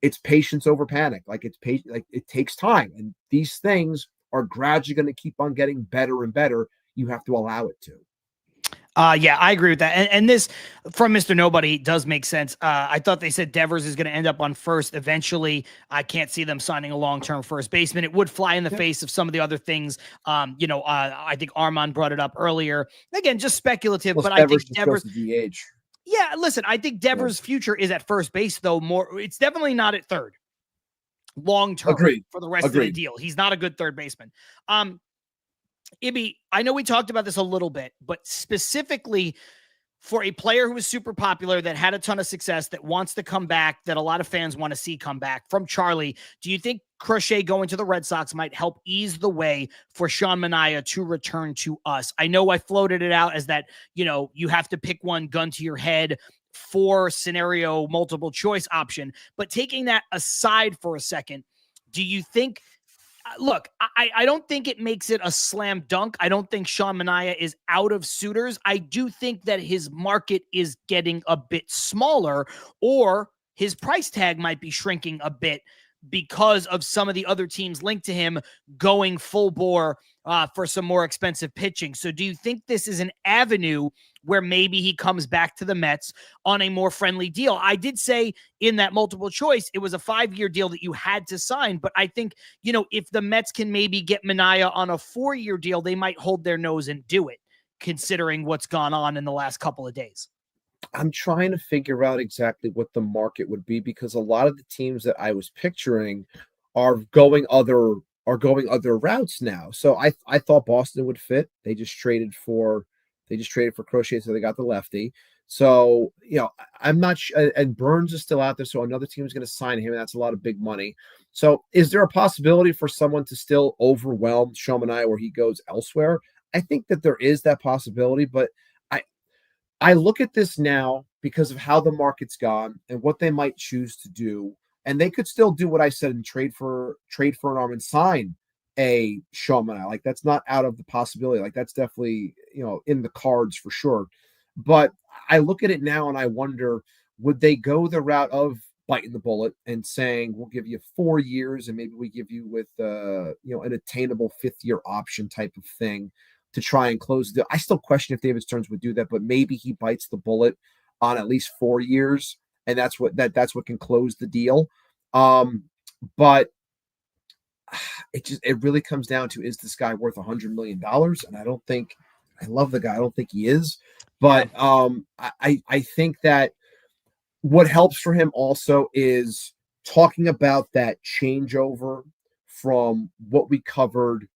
It's patience over panic. Like it takes time. And these things are gradually going to keep on getting better and better. You have to allow it to. Yeah, I agree with that. And this from Mr. Nobody does make sense. I thought they said Devers is going to end up on first eventually. I can't see them signing a long-term first baseman. It would fly in the face of some of the other things. I think Armand brought it up earlier. Again, just speculative, Plus but Devers I think Devers goes to DH. Yeah, listen, I think Devers' future is at first base, though. It's definitely not at third. Long-term for the rest of the deal. He's not a good third baseman. Ibby, I know we talked about this a little bit, but specifically for a player who is super popular, that had a ton of success, that wants to come back, that a lot of fans want to see come back, from Charlie, do you think Crochet going to the Red Sox might help ease the way for Sean Manaea to return to us? I know I floated it out as that, you have to pick one, gun to your head, 4 scenario multiple choice option, but taking that aside for a second, do you think, look, I don't think it makes it a slam dunk. I don't think Sean Manaea is out of suitors. I do think that his market is getting a bit smaller, or his price tag might be shrinking a bit because of some of the other teams linked to him going full bore for some more expensive pitching. So do you think this is an avenue where maybe he comes back to the Mets on a more friendly deal? I did say in that multiple choice, it was a 5-year deal that you had to sign. But I think, if the Mets can maybe get Manaea on a 4-year deal, they might hold their nose and do it, considering what's gone on in the last couple of days. I'm trying to figure out exactly what the market would be, because a lot of the teams that I was picturing are going other routes now. So I thought Boston would fit. They just traded for Crochet, so they got the lefty. So, I'm not sure. And Burns is still out there, so another team is going to sign him, and that's a lot of big money. So is there a possibility for someone to still overwhelm Sean Manaea where he goes elsewhere? I think that there is that possibility, but I look at this now because of how the market's gone and what they might choose to do. And they could still do what I said and trade for an arm and sign a Sean Manaea. Like, that's not out of the possibility. Like, that's definitely, in the cards for sure. But I look at it now and I wonder, would they go the route of biting the bullet and saying, we'll give you 4 years and maybe we give you with, an attainable 5th-year option type of thing to try and close the. I still question if David Stearns would do that, but maybe he bites the bullet on at least 4 years, and that's what can close the deal. But it really comes down to, is this guy worth $100 million? And I don't think. I love the guy. I don't think he is, but I think that what helps for him also is talking about that changeover from what we covered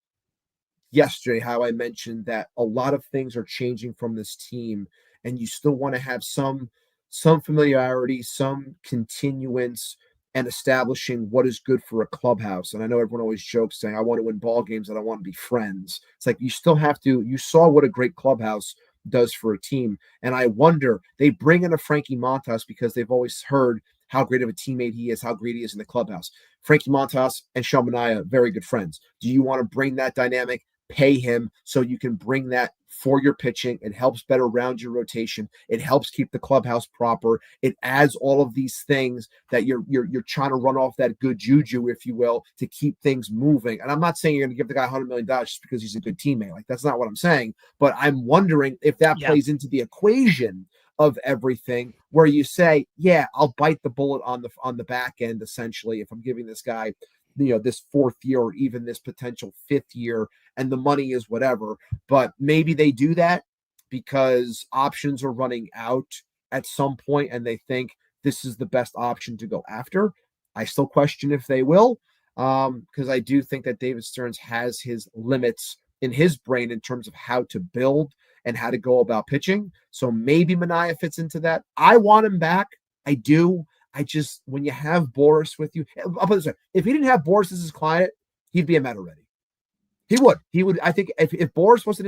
yesterday, how I mentioned that a lot of things are changing from this team, and you still want to have some familiarity, some continuance, and establishing what is good for a clubhouse. And I know everyone always jokes saying, I want to win ball games, I don't want to be friends. It's like, you still have to. You saw what a great clubhouse does for a team, and I wonder, they bring in a Frankie Montas because they've always heard how great of a teammate he is, how great he is in the clubhouse. Frankie Montas and Sean Manaea, very good friends. Do you want to bring that dynamic? Pay him so you can bring that for your pitching. It helps better round your rotation. It helps keep the clubhouse proper. It adds all of these things that you're trying to run off that good juju, if you will, to keep things moving. And I'm not saying you're going to give the guy $100 million just because he's a good teammate. Like, that's not what I'm saying. But I'm wondering if that plays into the equation of everything, where you say, yeah, I'll bite the bullet on the back end, essentially, if I'm giving this guy, this 4th year or even this potential 5th year, and the money is whatever. But maybe they do that because options are running out at some point and they think this is the best option to go after. I still question if they will, because I do think that David Stearns has his limits in his brain in terms of how to build and how to go about pitching. So maybe Manaea fits into that. I want him back. I do. I just, when you have Boris with you, I'll put it this way. If he didn't have Boris as his client, he'd be a Met already. He would. I think if Boris wasn't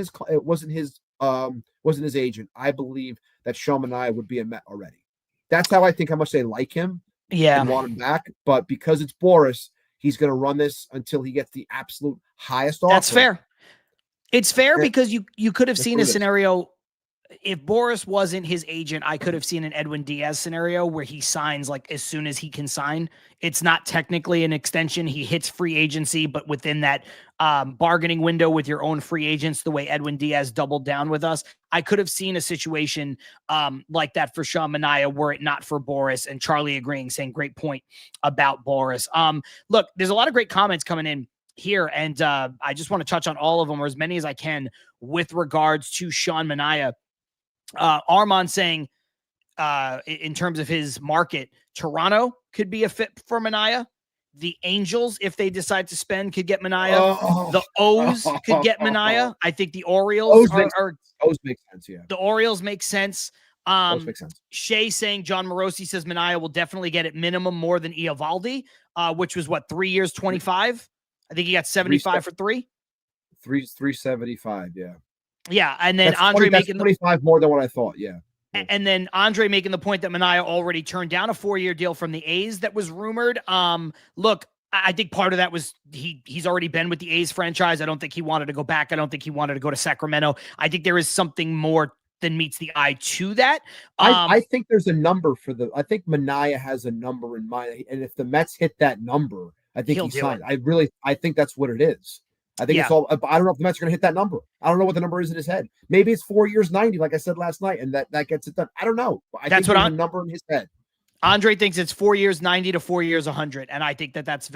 his agent, I believe that Sean Manaea would be a Met already. That's how I think how much they like him. Yeah. And want him back. But because it's Boris, he's going to run this until he gets the absolute highest offer. That's fair. It's fair because you could have seen a scenario. If Boris wasn't his agent, I could have seen an Edwin Diaz scenario where he signs like as soon as he can sign. It's not technically an extension. He hits free agency, but within that bargaining window with your own free agents, the way Edwin Diaz doubled down with us, I could have seen a situation like that for Sean Manaea were it not for Boris, and Charlie agreeing, saying great point about Boris. Look, there's a lot of great comments coming in here, and I just want to touch on all of them, or as many as I can, with regards to Sean Manaea. Armand saying, in terms of his market, Toronto could be a fit for Manaea. The Angels, if they decide to spend, could get Manaea. The O's could get Manaea. I think the Orioles O's make sense. Yeah, the Orioles make sense. Those make sense. Shay saying John Morosi says Manaea will definitely get at minimum more than Eovaldi, which was what, 3 years, 25. I think he got 75 for 375. Yeah. Yeah, and then that's Andre 20, making 25 more than what I thought. Yeah. And then Andre making the point that Manaea already turned down a 4-year deal from the A's that was rumored. Look, I think part of that was he's already been with the A's franchise. I don't think he wanted to go back. I don't think he wanted to go to Sacramento. I think there is something more than meets the eye to that. I think there's a number I think Manaea has a number in mind, and if the Mets hit that number, I think he's signed. I think that's what it is. I think it's all. I don't know if the Mets are going to hit that number. I don't know what the number is in his head. Maybe it's 4 years, 90, like I said last night, and that gets it done. I don't know. I think there's a number in his head. Andre thinks it's 4 years, 90 to 4 years, 100. And I think that's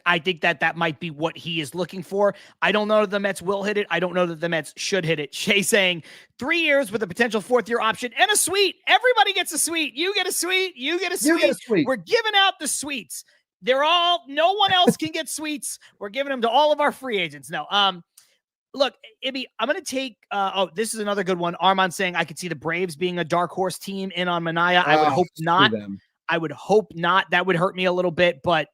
I think that might be what he is looking for. I don't know that the Mets will hit it. I don't know that the Mets should hit it. Shay saying 3 years with a potential 4th-year option and a suite. Everybody gets a suite. You get a suite. You get a suite. You get a suite. We're giving out the suites. No one else can get suites. We're giving them to all of our free agents. No, look, Ibby, I'm going to take, this is another good one. Armand saying I could see the Braves being a dark horse team in on Manaea. I would hope not. I would hope not. That would hurt me a little bit, but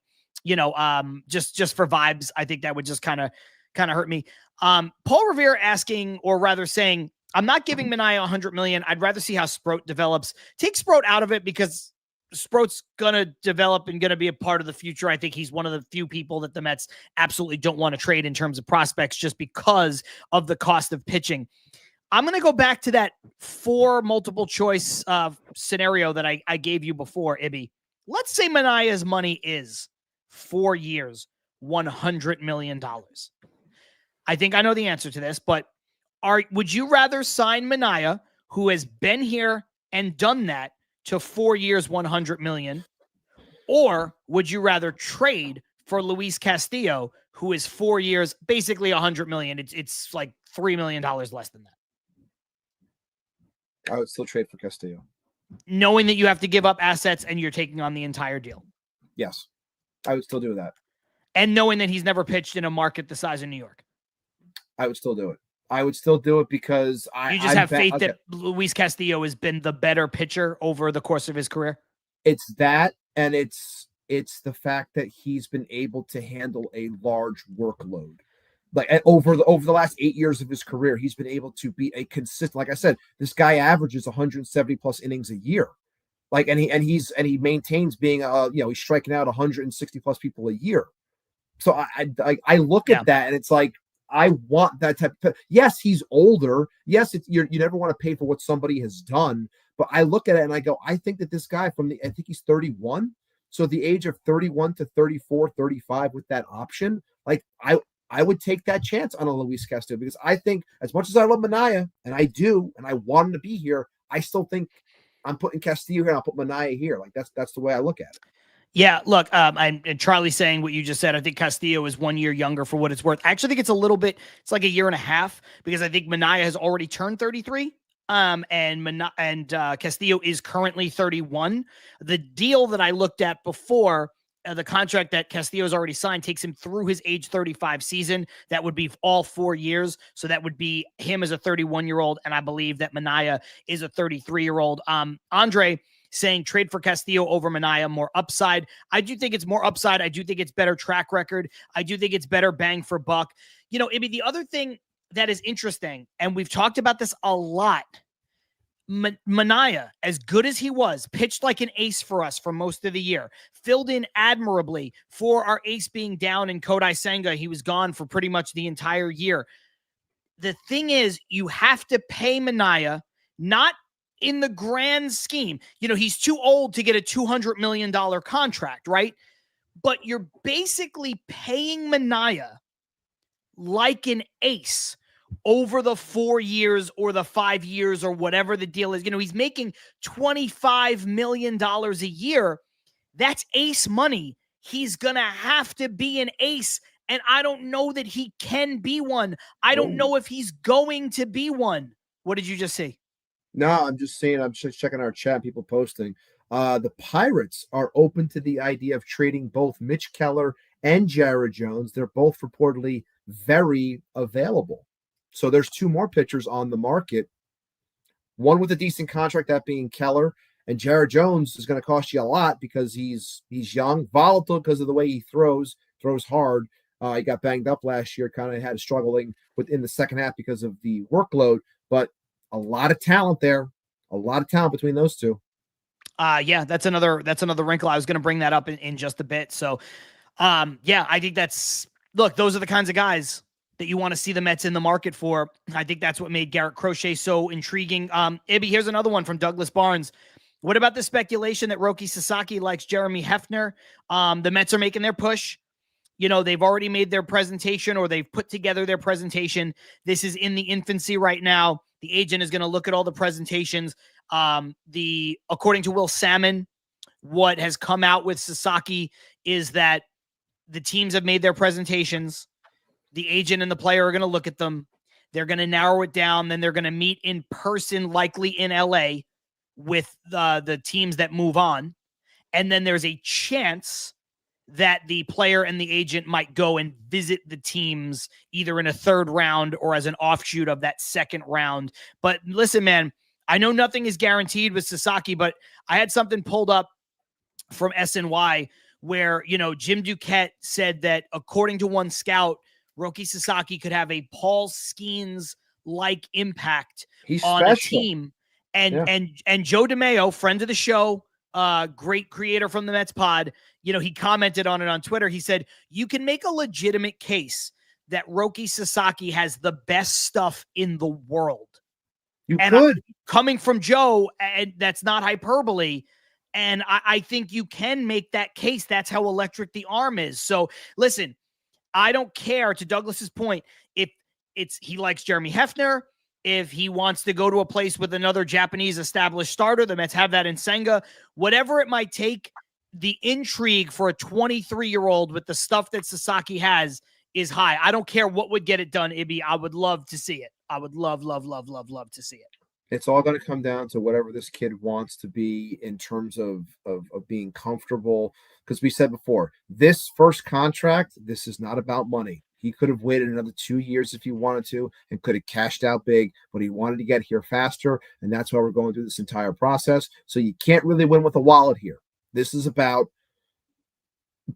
just for vibes, I think that would just kind of hurt me. Paul Revere asking, or rather saying, I'm not giving Manaea $100 million. I'd rather see how Sproat develops. Take Sproat out of it because Sproat's going to develop and going to be a part of the future. I think he's one of the few people that the Mets absolutely don't want to trade in terms of prospects just because of the cost of pitching. I'm going to go back to that 4 multiple choice scenario that I gave you before, Ibby. Let's say Manaea's money is 4 years, $100 million. I think I know the answer to this, but would you rather sign Manaea, who has been here and done that, to 4 years, $100 million, or would you rather trade for Luis Castillo, who is 4 years, basically $100 million? It's like $3 million less than that. I would still trade for Castillo, knowing that you have to give up assets and you're taking on the entire deal. Yes, I would still do that, and knowing that he's never pitched in a market the size of New York. I would still do it. I would still do it because you just have faith that Luis Castillo has been the better pitcher over the course of his career. It's that, and it's the fact that he's been able to handle a large workload. Like over the last 8 years of his career, he's been able to be a consistent. Like I said, this guy averages 170 plus innings a year. Like, and he maintains being he's striking out 160 plus people a year. So I look at that and it's like, I want that type of. Yes, he's older. Yes, you never want to pay for what somebody has done. But I look at it and I go, I think that this guy I think he's 31. So the age of 31 to 34, 35 with that option, like I would take that chance on a Luis Castillo because I think as much as I love Manaea and I do, and I want him to be here, I still think I'm putting Castillo here and I'll put Manaea here. Like that's the way I look at it. Yeah, look, and Charlie saying what you just said, I think Castillo is 1 year younger for what it's worth. I actually think it's a little bit, it's like a year and a half because I think Manaea has already turned 33. And Castillo is currently 31. The deal that I looked at before the contract that Castillo's already signed takes him through his age 35 season. That would be all 4 years. So that would be him as a 31-year-old. And I believe that Manaea is a 33-year-old. Andre saying trade for Castillo over Manaea, more upside. I do think it's more upside. I do think it's better track record. I do think it's better bang for buck. You know, Ibby, the other thing that is interesting, and we've talked about this a lot, Manaea, as good as he was, pitched like an ace for us for most of the year, filled in admirably for our ace being down in Kodai Senga. He was gone for pretty much the entire year. The thing is, you have to pay Manaea, not in the grand scheme. You know, he's too old to get a $200 million contract, right? But you're basically paying Manaea like an ace over the 4 years or the 5 years or whatever the deal is. You know, he's making $25 million a year. That's ace money. He's going to have to be an ace. And I don't know that he can be one. I don't know if he's going to be one. What did you just see? No, I'm just saying, I'm just checking our chat, people posting. The Pirates are open to the idea of trading both Mitch Keller and Jared Jones. They're both reportedly very available. So there's 2 more pitchers on the market. One with a decent contract, that being Keller, and Jared Jones is going to cost you a lot because he's young, volatile because of the way he throws hard. He got banged up last year, kind of had struggling within the second half because of the workload, but a lot of talent there, a lot of talent between those two. Yeah, that's another wrinkle. I was going to bring that up in just a bit. So, yeah, I think those are the kinds of guys that you want to see the Mets in the market for. I think that's what made Garrett Crochet so intriguing. Ibby, here's another one from Douglas Barnes. What about the speculation that Roki Sasaki likes Jeremy Hefner? The Mets are making their push. You know, they've already made their presentation, or they've put together their presentation. This is in the infancy right now. The agent is going to look at all the presentations. According to Will Salmon, what has come out with Sasaki is that the teams have made their presentations. The agent and the player are going to look at them. They're going to narrow it down. Then they're going to meet in person, likely in LA, with the teams that move on. And then there's a chance that the player and the agent might go and visit the teams either in a third round or as an offshoot of that second round. But listen, man, I know nothing is guaranteed with Sasaki, but I had something pulled up from SNY where, you know, Jim Duquette said that according to one scout, Roki Sasaki could have a Paul Skeens-like impact on a team. And Joe DeMeo, friend of the show, great creator from the Mets pod, you know, he commented on it on Twitter. He said, you can make a legitimate case that Roki Sasaki has the best stuff in the world. Coming from Joe, and that's not hyperbole. And I think you can make that case. That's how electric the arm is. So listen, I don't care, to Douglas's point, if he likes Jeremy Hefner, if he wants to go to a place with another Japanese established starter, the Mets have that in Senga, whatever it might take, the intrigue for a 23-year-old with the stuff that Sasaki has is high. I don't care what would get it done, Ibby. I would love to see it. I would love to see it. It's all going to come down to whatever this kid wants to be in terms of being comfortable. Because we said before, this first contract, this is not about money. He could have waited another 2 years if he wanted to and could have cashed out big, but he wanted to get here faster, and that's why we're going through this entire process. So you can't really win with a wallet here. This is about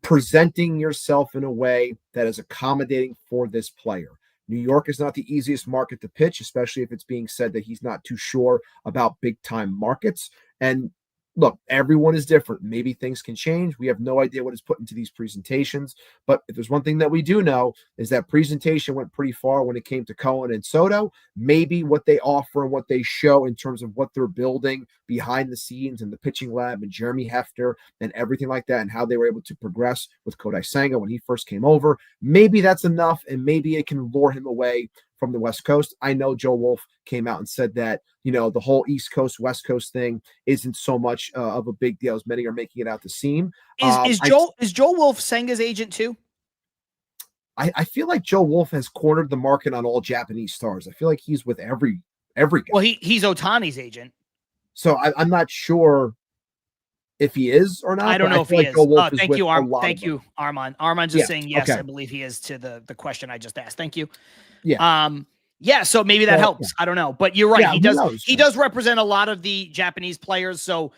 presenting yourself in a way that is accommodating for this player. New York is not the easiest market to pitch, especially if it's being said that he's not too sure about big-time markets. And look, everyone is different. Maybe things can change. We have no idea what is put into these presentations. But if there's one thing that we do know is that presentation went pretty far when it came to Cohen and Soto. Maybe what they offer and what they show in terms of what they're building behind the scenes in the pitching lab and Jeremy Hefner and everything like that, and how they were able to progress with Kodai Senga when he first came over. Maybe that's enough, and maybe it can lure him away from the West Coast. I know Joe Wolf came out and said that, you know, the whole East Coast, West Coast thing isn't so much of a big deal as many are making it out to seem. Is Joe Wolf Senga's agent too? I feel like Joe Wolf has cornered the market on all Japanese stars. I feel like he's with every guy. Well, he's Ohtani's agent. So I'm not sure if he is or not. I don't know if he is. Thank you, Armand. Armand just saying yes. Okay. I believe he is to the question I just asked. Thank you. Yeah. Yeah. So maybe that helps. Yeah. I don't know, but you're right. Yeah, he does represent a lot of the Japanese players. So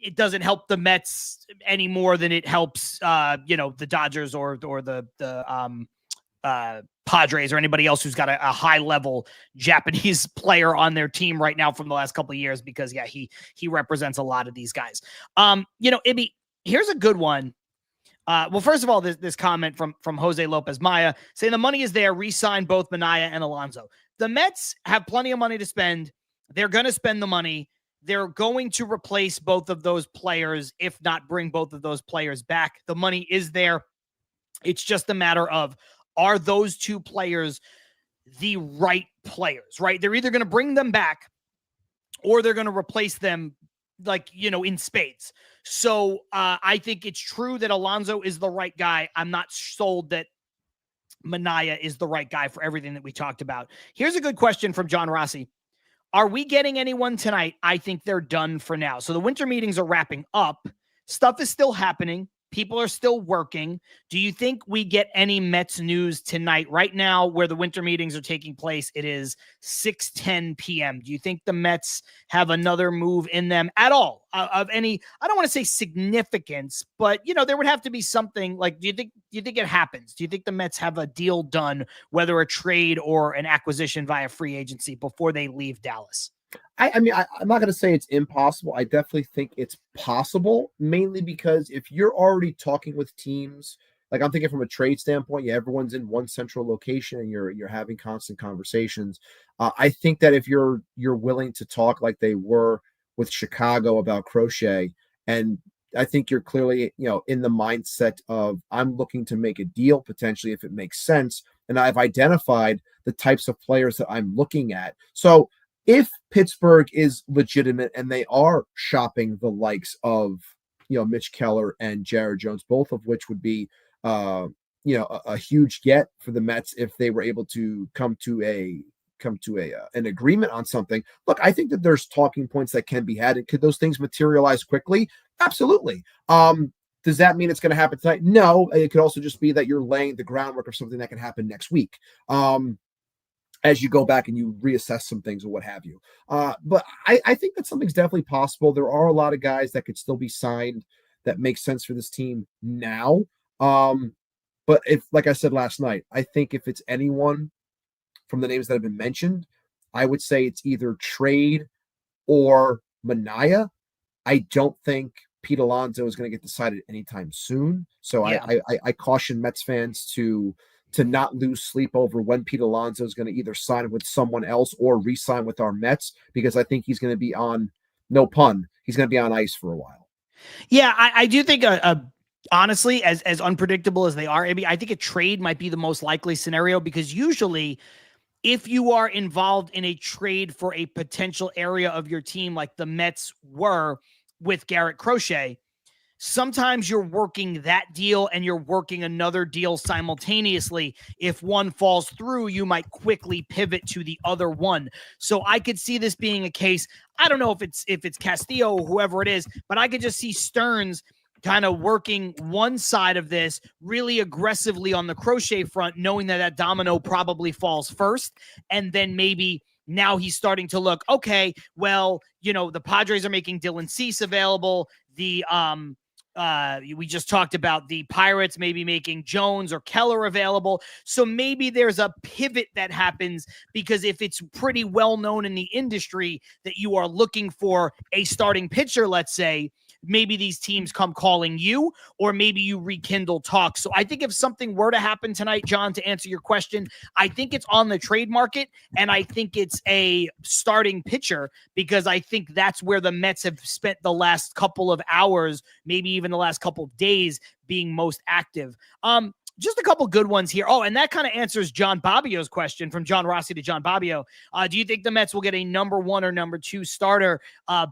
it doesn't help the Mets any more than it helps, the Dodgers or the Padres or anybody else who's got a high level Japanese player on their team right now from the last couple of years, because he represents a lot of these guys. Ibby, here's a good one. Well, first of all, this comment from Jose Lopez Maya saying the money is there, re-sign both Manaea and Alonso. The Mets have plenty of money to spend. They're going to spend the money. They're going to replace both of those players, if not bring both of those players back. The money is there. It's just a matter of, are those two players the right players, right? They're either going to bring them back or they're going to replace them, in spades. So I think it's true that Alonso is the right guy. I'm not sold that Manaea is the right guy for everything that we talked about. Here's a good question from John Rossi. Are we getting anyone tonight? I think they're done for now. So the winter meetings are wrapping up. Stuff is still happening. People are still working. Do you think we get any Mets news tonight? Right now, where the winter meetings are taking place, it is 6:10 p.m. Do you think the Mets have another move in them at all of any, I don't want to say significance, but there would have to be something like, do you think it happens? Do you think the Mets have a deal done, whether a trade or an acquisition via free agency, before they leave Dallas? I'm not going to say it's impossible. I definitely think it's possible, mainly because if you're already talking with teams, like I'm thinking from a trade standpoint, everyone's in one central location and you're having constant conversations. I think that if you're willing to talk like they were with Chicago about Crochet, and I think you're clearly, in the mindset of, I'm looking to make a deal potentially if it makes sense. And I've identified the types of players that I'm looking at. So if Pittsburgh is legitimate and they are shopping the likes of, Mitch Keller and Jared Jones, both of which would be, a huge get for the Mets if they were able to come to an agreement on something. Look, I think that there's talking points that can be had. And could those things materialize quickly? Absolutely. Does that mean it's going to happen tonight? No. It could also just be that you're laying the groundwork of something that can happen next week. As you go back and you reassess some things or what have you. But I think that something's definitely possible. There are a lot of guys that could still be signed that make sense for this team now. But if, like I said last night, I think if it's anyone from the names that have been mentioned, I would say it's either trade or Manaea. I don't think Pete Alonso is going to get decided anytime soon. So yeah. I caution Mets fans to not lose sleep over when Pete Alonso is going to either sign with someone else or re-sign with our Mets, because I think he's going to be on, no pun, he's going to be on ice for a while. Yeah, I do think, honestly, as unpredictable as they are, I think a trade might be the most likely scenario, because usually if you are involved in a trade for a potential area of your team, like the Mets were with Garrett Crochet, sometimes you're working that deal and you're working another deal simultaneously. If one falls through, you might quickly pivot to the other one. So I could see this being a case. I don't know if it's Castillo or whoever it is, but I could just see Stearns kind of working one side of this really aggressively on the Crochet front, knowing that domino probably falls first. And then maybe now he's starting to look, okay, well, the Padres are making Dylan Cease available. We just talked about the Pirates maybe making Jones or Keller available. So maybe there's a pivot that happens, because if it's pretty well known in the industry that you are looking for a starting pitcher, let's say, maybe these teams come calling you, or maybe you rekindle talks. So I think if something were to happen tonight, John, to answer your question, I think it's on the trade market, and I think it's a starting pitcher, because I think that's where the Mets have spent the last couple of hours, maybe even the last couple of days, being most active. Just a couple good ones here. Oh, and that kind of answers John Bobbio's question, from John Rossi to John Bobbio. Do you think the Mets will get a number 1 or number 2 starter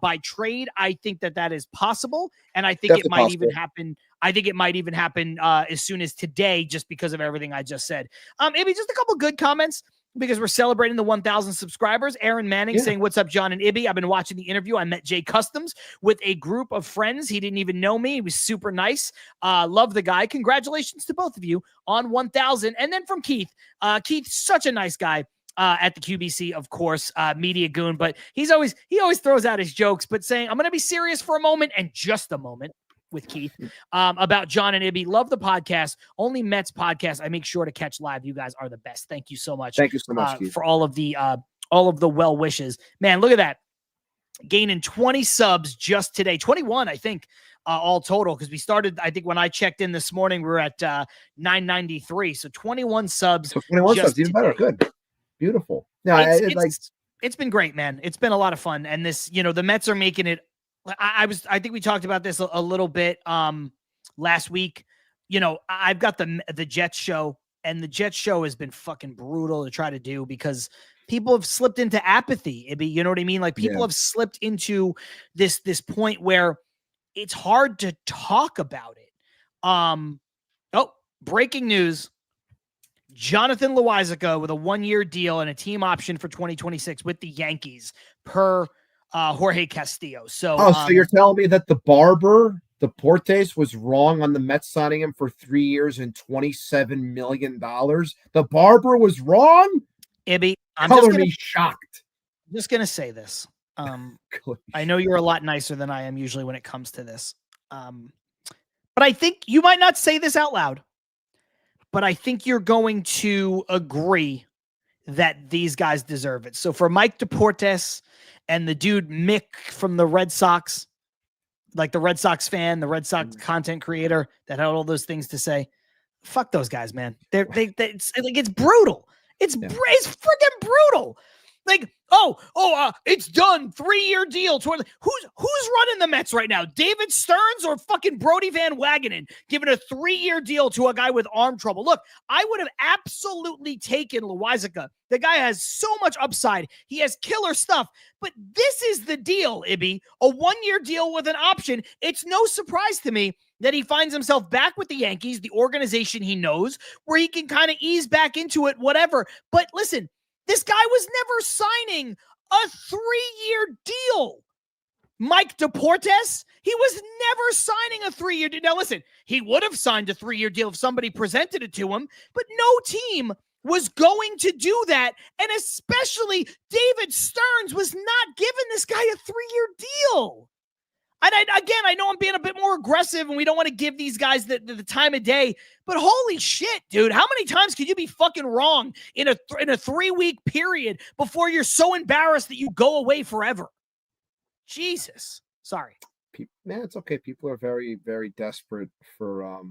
by trade? I think that is possible, and I think Definitely it might possible. Even happen. I think it might even happen as soon as today, just because of everything I just said. Maybe just a couple good comments. because we're celebrating the 1,000 subscribers. Aaron Manning saying, "What's up, John and Ibby? I've been watching the interview. I met JayMac Customs with a group of friends. He didn't even know me. He was super nice. Love the guy. Congratulations to both of you on 1,000." And then from Keith. Keith, such a nice guy. At the QBC, of course, media goon, but he always throws out his jokes, but saying, "I'm going to be serious for a moment," and just a moment with Keith about John and Ibby. Love the podcast. Only Mets podcast I make sure to catch live. You guys are the best. Thank you so much. Thank you so much, Keith. For all of the well wishes. Man, look at that. Gaining 20 subs just today. 21, I think, all total, because we started, I think when I checked in this morning, we were at 993. So 21 subs. So 21 subs, even better. Good. Beautiful. No, it's been great, man. It's been a lot of fun. And this, the Mets are making it. I think we talked about this a little bit last week. I've got the Jets show, and the Jets show has been fucking brutal to try to do because people have slipped into apathy. You know what I mean? Like people have slipped into this point where it's hard to talk about it. Breaking news. Jonathan Loaisiga with a 1-year deal and a team option for 2026 with the Yankees per Jorge Castillo. So, so you're telling me that the barber, Deportes, was wrong on the Mets signing him for 3 years and $27 million? The barber was wrong? Ibby, I'm shocked. Just going to say this. I know you're a lot nicer than I am usually when it comes to this. But I think you might not say this out loud, but I think you're going to agree that these guys deserve it. So for Mike Deportes and the dude Mick from the Red Sox, like the Red Sox fan, the Red Sox content creator that had all those things to say, fuck those guys, man. It's brutal. It's freaking brutal. Like, it's done. 3-year deal. Who's running the Mets right now? David Stearns or fucking Brody Van Wagenen giving a 3-year deal to a guy with arm trouble? Look, I would have absolutely taken Loaisiga. The guy has so much upside. He has killer stuff. But this is the deal, Ibby. A 1-year deal with an option. It's no surprise to me that he finds himself back with the Yankees, the organization he knows, where he can kind of ease back into it, whatever. But listen, this guy was never signing a 3-year deal. Mike Deportes, he was never signing a 3-year deal. Now, listen, he would have signed a 3-year deal if somebody presented it to him, but no team was going to do that. And especially David Stearns was not giving this guy a 3-year deal. And I know I'm being a bit more aggressive and we don't want to give these guys the time of day, but holy shit, dude, how many times could you be fucking wrong in a 3-week period before you're so embarrassed that you go away forever? Jesus. Sorry. Man, it's okay. People are very, very desperate for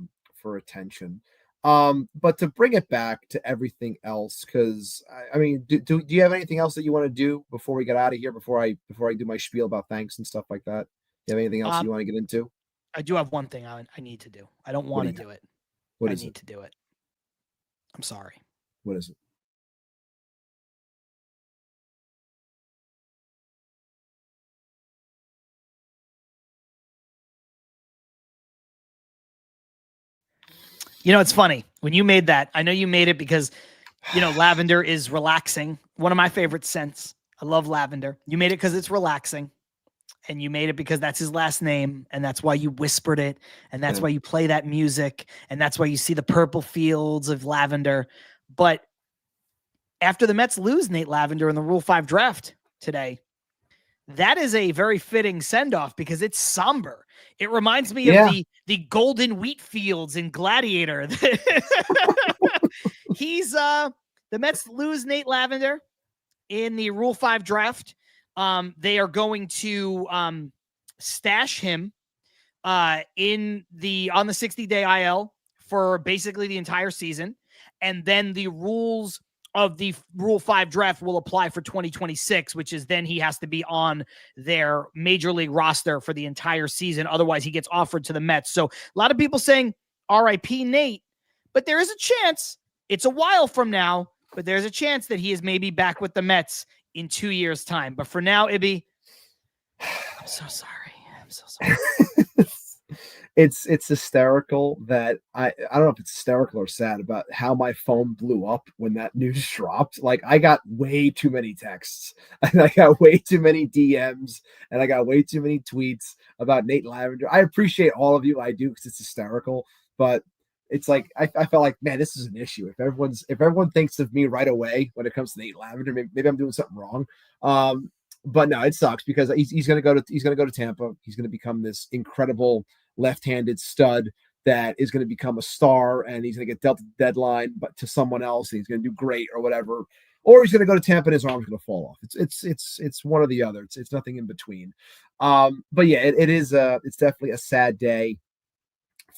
attention. But to bring it back to everything else, because I mean, do you have anything else that you want to do before we get out of here, before I do my spiel about thanks and stuff like that? You have anything else you want to get into? I do have one thing I need to do. I don't want to do it. I need to do it. I'm sorry. What is it? It's funny. When you made that, I know you made it because, lavender is relaxing. One of my favorite scents. I love lavender. You made it because it's relaxing. And you made it because that's his last name, and that's why you whispered it, and that's why you play that music, and that's why you see the purple fields of lavender. But after the Mets lose Nate Lavender in the Rule 5 draft today, that is a very fitting send-off because it's somber. It reminds me of the golden wheat fields in Gladiator. The Mets lose Nate Lavender in the Rule 5 draft. They are going to stash him on the 60-day IL for basically the entire season. And then the rules of the Rule 5 draft will apply for 2026, which is then he has to be on their major league roster for the entire season. Otherwise, he gets offered to the Mets. So a lot of people saying RIP Nate, but there is a chance. It's a while from now, but there's a chance that he is maybe back with the Mets in 2 years' time. But for now, Ibby, I'm so sorry. it's hysterical that I don't know if it's hysterical or sad about how my phone blew up when that news dropped. Like I got way too many texts and I got way too many DMs and I got way too many tweets about Nate Lavender. I appreciate all of you. I do, because it's hysterical, but it's like I felt like, man, this is an issue. If everyone thinks of me right away when it comes to Nate Lavender, maybe I'm doing something wrong. But no, it sucks because he's going to go to Tampa. He's going to become this incredible left-handed stud that is going to become a star, and he's going to get dealt the deadline, but to someone else, and he's going to do great or whatever. Or he's going to go to Tampa and his arm's going to fall off. It's one or the other. It's nothing in between. But yeah, it's definitely a sad day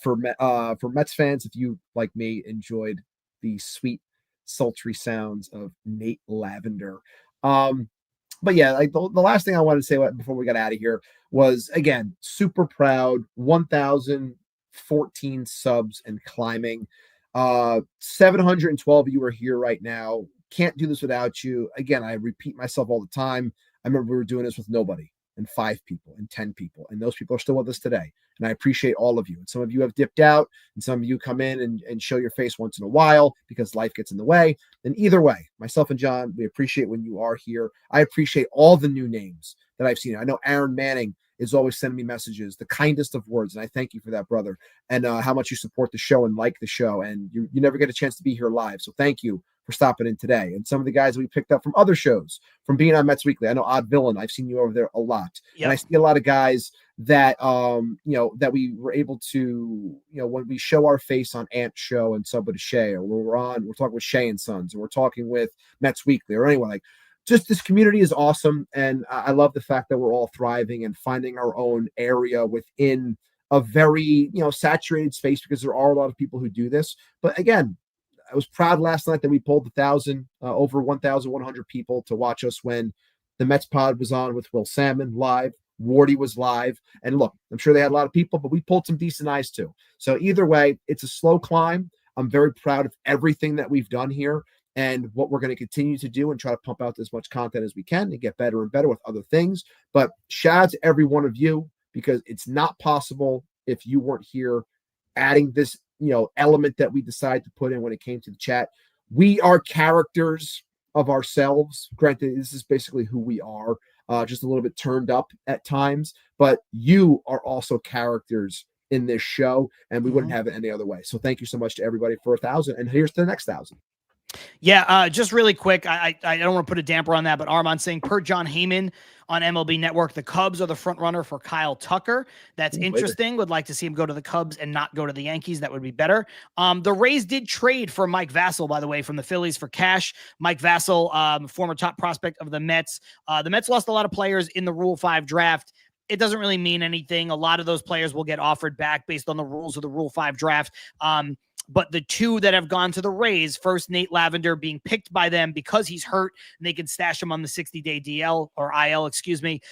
for Mets fans. If you, like me, enjoyed the sweet, sultry sounds of Nate Lavender. But yeah, like the last thing I wanted to say before we got out of here was, again, super proud, 1,014 subs and climbing. 712 of you are here right now. Can't do this without you. Again, I repeat myself all the time. I remember we were doing this with nobody, and 5 people, and 10 people, and those people are still with us today. And I appreciate all of you. And some of you have dipped out, and some of you come in and show your face once in a while because life gets in the way. And either way, myself and John, we appreciate when you are here. I appreciate all the new names that I've seen. I know Aaron Manning is always sending me messages, the kindest of words, and I thank you for that, brother, and how much you support the show and like the show. And you never get a chance to be here live, so thank you for stopping in today. And some of the guys that we picked up from other shows, from being on Mets Weekly. I know Odd Villain, I've seen you over there a lot. Yep. And I see a lot of guys that that we were able to, when we show our face on Ant's show and Sub with Shay, or we're talking with Shay and Sons, or we're talking with Mets Weekly, or anyone, like, just this community is awesome. And I love the fact that we're all thriving and finding our own area within a very, saturated space, because there are a lot of people who do this. But again, I was proud last night that we pulled over 1,100 people to watch us when the Mets pod was on with Will Salmon live. Wardy was live. And look, I'm sure they had a lot of people, but we pulled some decent eyes too. So either way, it's a slow climb. I'm very proud of everything that we've done here and what we're going to continue to do, and try to pump out as much content as we can and get better and better with other things. But shout out to every one of you, because it's not possible if you weren't here adding this element that we decided to put in when it came to the chat. We are characters of ourselves. Granted, this is basically who we are, just a little bit turned up at times, but you are also characters in this show, and we wouldn't have it any other way. So thank you so much to everybody for 1,000, and here's to the next 1,000. Yeah, just really quick, I don't want to put a damper on that, but Armand saying, per John Heyman on MLB Network, the Cubs are the front runner for Kyle Tucker. That's interesting. Would like to see him go to the Cubs and not go to the Yankees. That would be better. The Rays did trade for Mike Vassell, by the way, from the Phillies for cash. Mike Vassell, former top prospect of the Mets. The Mets lost a lot of players in the Rule 5 draft. It doesn't really mean anything. A lot of those players will get offered back based on the rules of the Rule 5 draft. But the 2 that have gone to the Rays, first Nate Lavender being picked by them because he's hurt and they can stash him on the 60-day DL or IL, excuse me.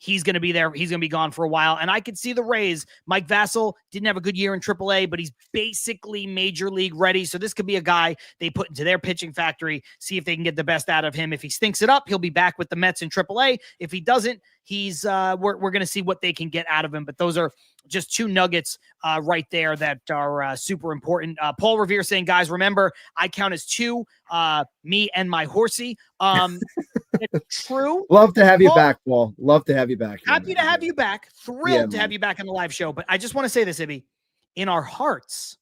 He's going to be there. He's going to be gone for a while. And I could see the Rays. Mike Vassell didn't have a good year in AAA, but he's basically major league ready. So this could be a guy they put into their pitching factory, see if they can get the best out of him. If he stinks it up, he'll be back with the Mets in AAA. If he doesn't, he's we're going to see what they can get out of him. But those are just 2 nuggets right there that are super important. Paul Revere saying, guys, remember, I count as 2, me and my horsey. It's true. Love to have you back, Paul. Love to have you back. Happy to have you back. Thrilled to have you back on the live show. But I just want to say this, Ibby. In our hearts,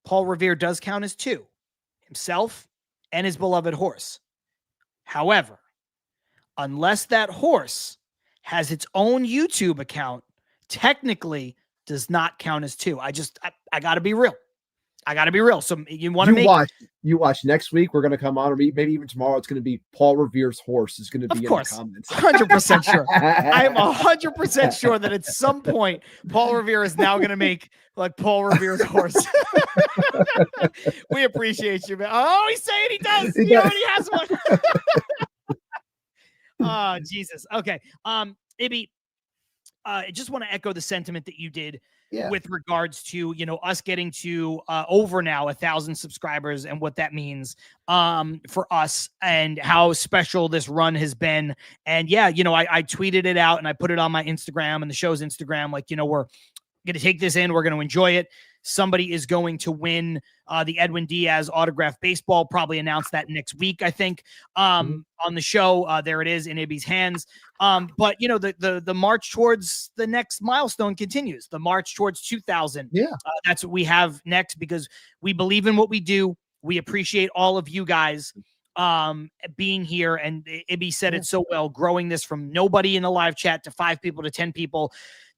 Paul Revere does count as 2, himself and his beloved horse. However, unless that horse has its own YouTube account, technically does not count as 2. I got to be real. I got to be real. So you want to you watch next week. We're going to come on, or maybe even tomorrow. It's going to be Paul Revere's horse is going to be in the comments. 100% sure. I am 100% sure that at some point Paul Revere is now going to make like Paul Revere's horse. We appreciate you, man. Oh, he's saying he does. He already has one. Oh, Jesus. Okay. Ibby, I just want to echo the sentiment that you did with regards to, us getting to over now 1,000 subscribers and what that means for us and how special this run has been. And I tweeted it out and I put it on my Instagram and the show's Instagram. Like, we're going to take this in. We're going to enjoy it. Somebody is going to win the Edwin Diaz autographed baseball. Probably announce that next week, I think, on the show. There it is in Ibby's hands. But you know, the march towards the next milestone continues. The march towards 2000. Yeah, that's what we have next, because we believe in what we do. We appreciate all of you guys being here. And Ibby said it so well, growing this from nobody in the live chat to 5 people to 10 people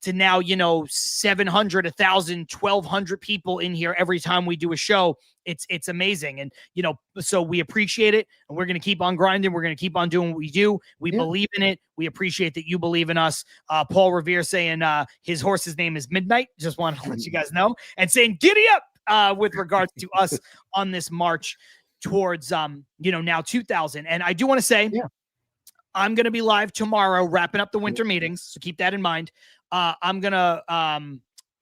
to now, you know, 700, 1,000, 1,200 people in here every time we do a show. It's amazing. And, you know, so we appreciate it, and we're going to keep on grinding. We're going to keep on doing what we do. We believe in it. We appreciate that you believe in us. Paul Revere saying his horse's name is Midnight. Just wanted to let you guys know, and saying giddy up with regards to us on this march towards, you know, now 2000. And I do want to say, I'm going to be live tomorrow, wrapping up the winter meetings. So keep that in mind. I'm going to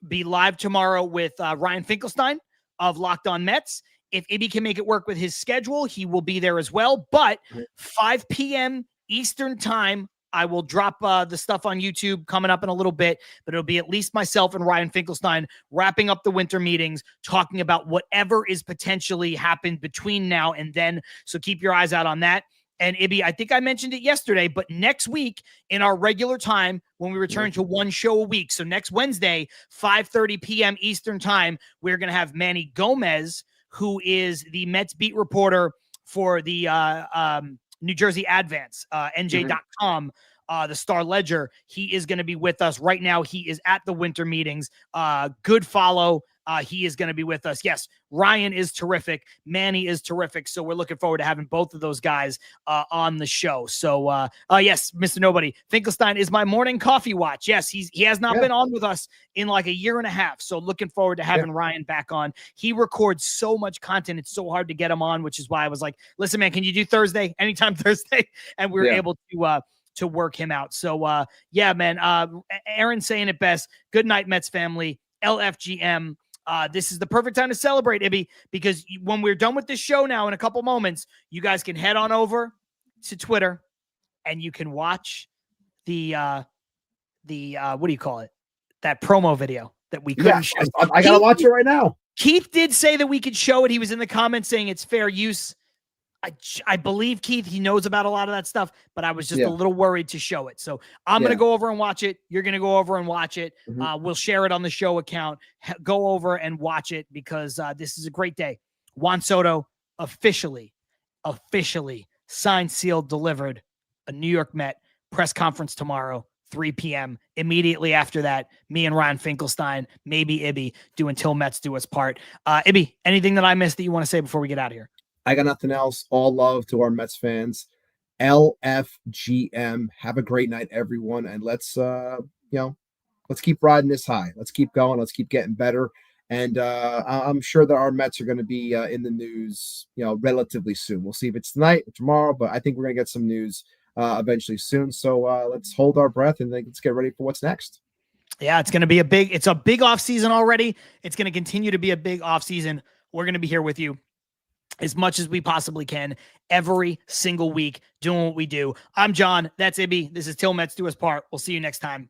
be live tomorrow with Ryan Finkelstein of Locked On Mets. If Ibby can make it work with his schedule, he will be there as well. But 5 p.m. Eastern time, I will drop the stuff on YouTube coming up in a little bit, but it'll be at least myself and Ryan Finkelstein wrapping up the winter meetings, talking about whatever is potentially happened between now and then. So keep your eyes out on that. And Ibby, I think I mentioned it yesterday, but next week in our regular time, when we return to one show a week, so next Wednesday, 5:30 p.m. Eastern time, we're going to have Manny Gomez, who is the Mets beat reporter for the New Jersey Advance, NJ.com, the Star Ledger. He is going to be with us right now. He is at the winter meetings. Good follow. He is going to be with us. Yes, Ryan is terrific. Manny is terrific. So we're looking forward to having both of those guys on the show. So, yes, Mr. Nobody, Finkelstein is my morning coffee watch. Yes, he has not been on with us in like a year and a half. So looking forward to having Ryan back on. He records so much content. It's so hard to get him on, which is why I was like, listen, man, can you do Thursday? Anytime Thursday? And we were able to work him out. So, yeah, man, Aaron saying it best. Good night, Mets family. LFGM. This is the perfect time to celebrate, Ibby, because when we're done with this show now in a couple moments, you guys can head on over to Twitter and you can watch the what do you call it? That promo video that we couldn't show. I gotta watch it right now. Keith did say that we could show it. He was in the comments saying it's fair use. I believe Keith, he knows about a lot of that stuff, but I was just a little worried to show it. So I'm going to go over and watch it. You're going to go over and watch it. We'll share it on the show account. Go over and watch it, because this is a great day. Juan Soto officially signed, sealed, delivered. A New York Met press conference tomorrow, 3 p.m. Immediately after that, me and Ryan Finkelstein, maybe Ibby, doing Til Mets Do Us Part. Ibby, anything that I missed that you want to say before we get out of here? I got nothing else. All love to our Mets fans. LFGM. Have a great night, everyone. And let's keep riding this high. Let's keep going. Let's keep getting better. And I'm sure that our Mets are going to be in the news, relatively soon. We'll see if it's tonight or tomorrow, but I think we're going to get some news eventually soon. So let's hold our breath and let's get ready for what's next. Yeah, it's going to be it's a big off season already. It's going to continue to be a big off season. We're going to be here with you as much as we possibly can every single week, doing what we do. I'm John. That's Ibby. This is Til Mets Do Us Part. We'll see you next time.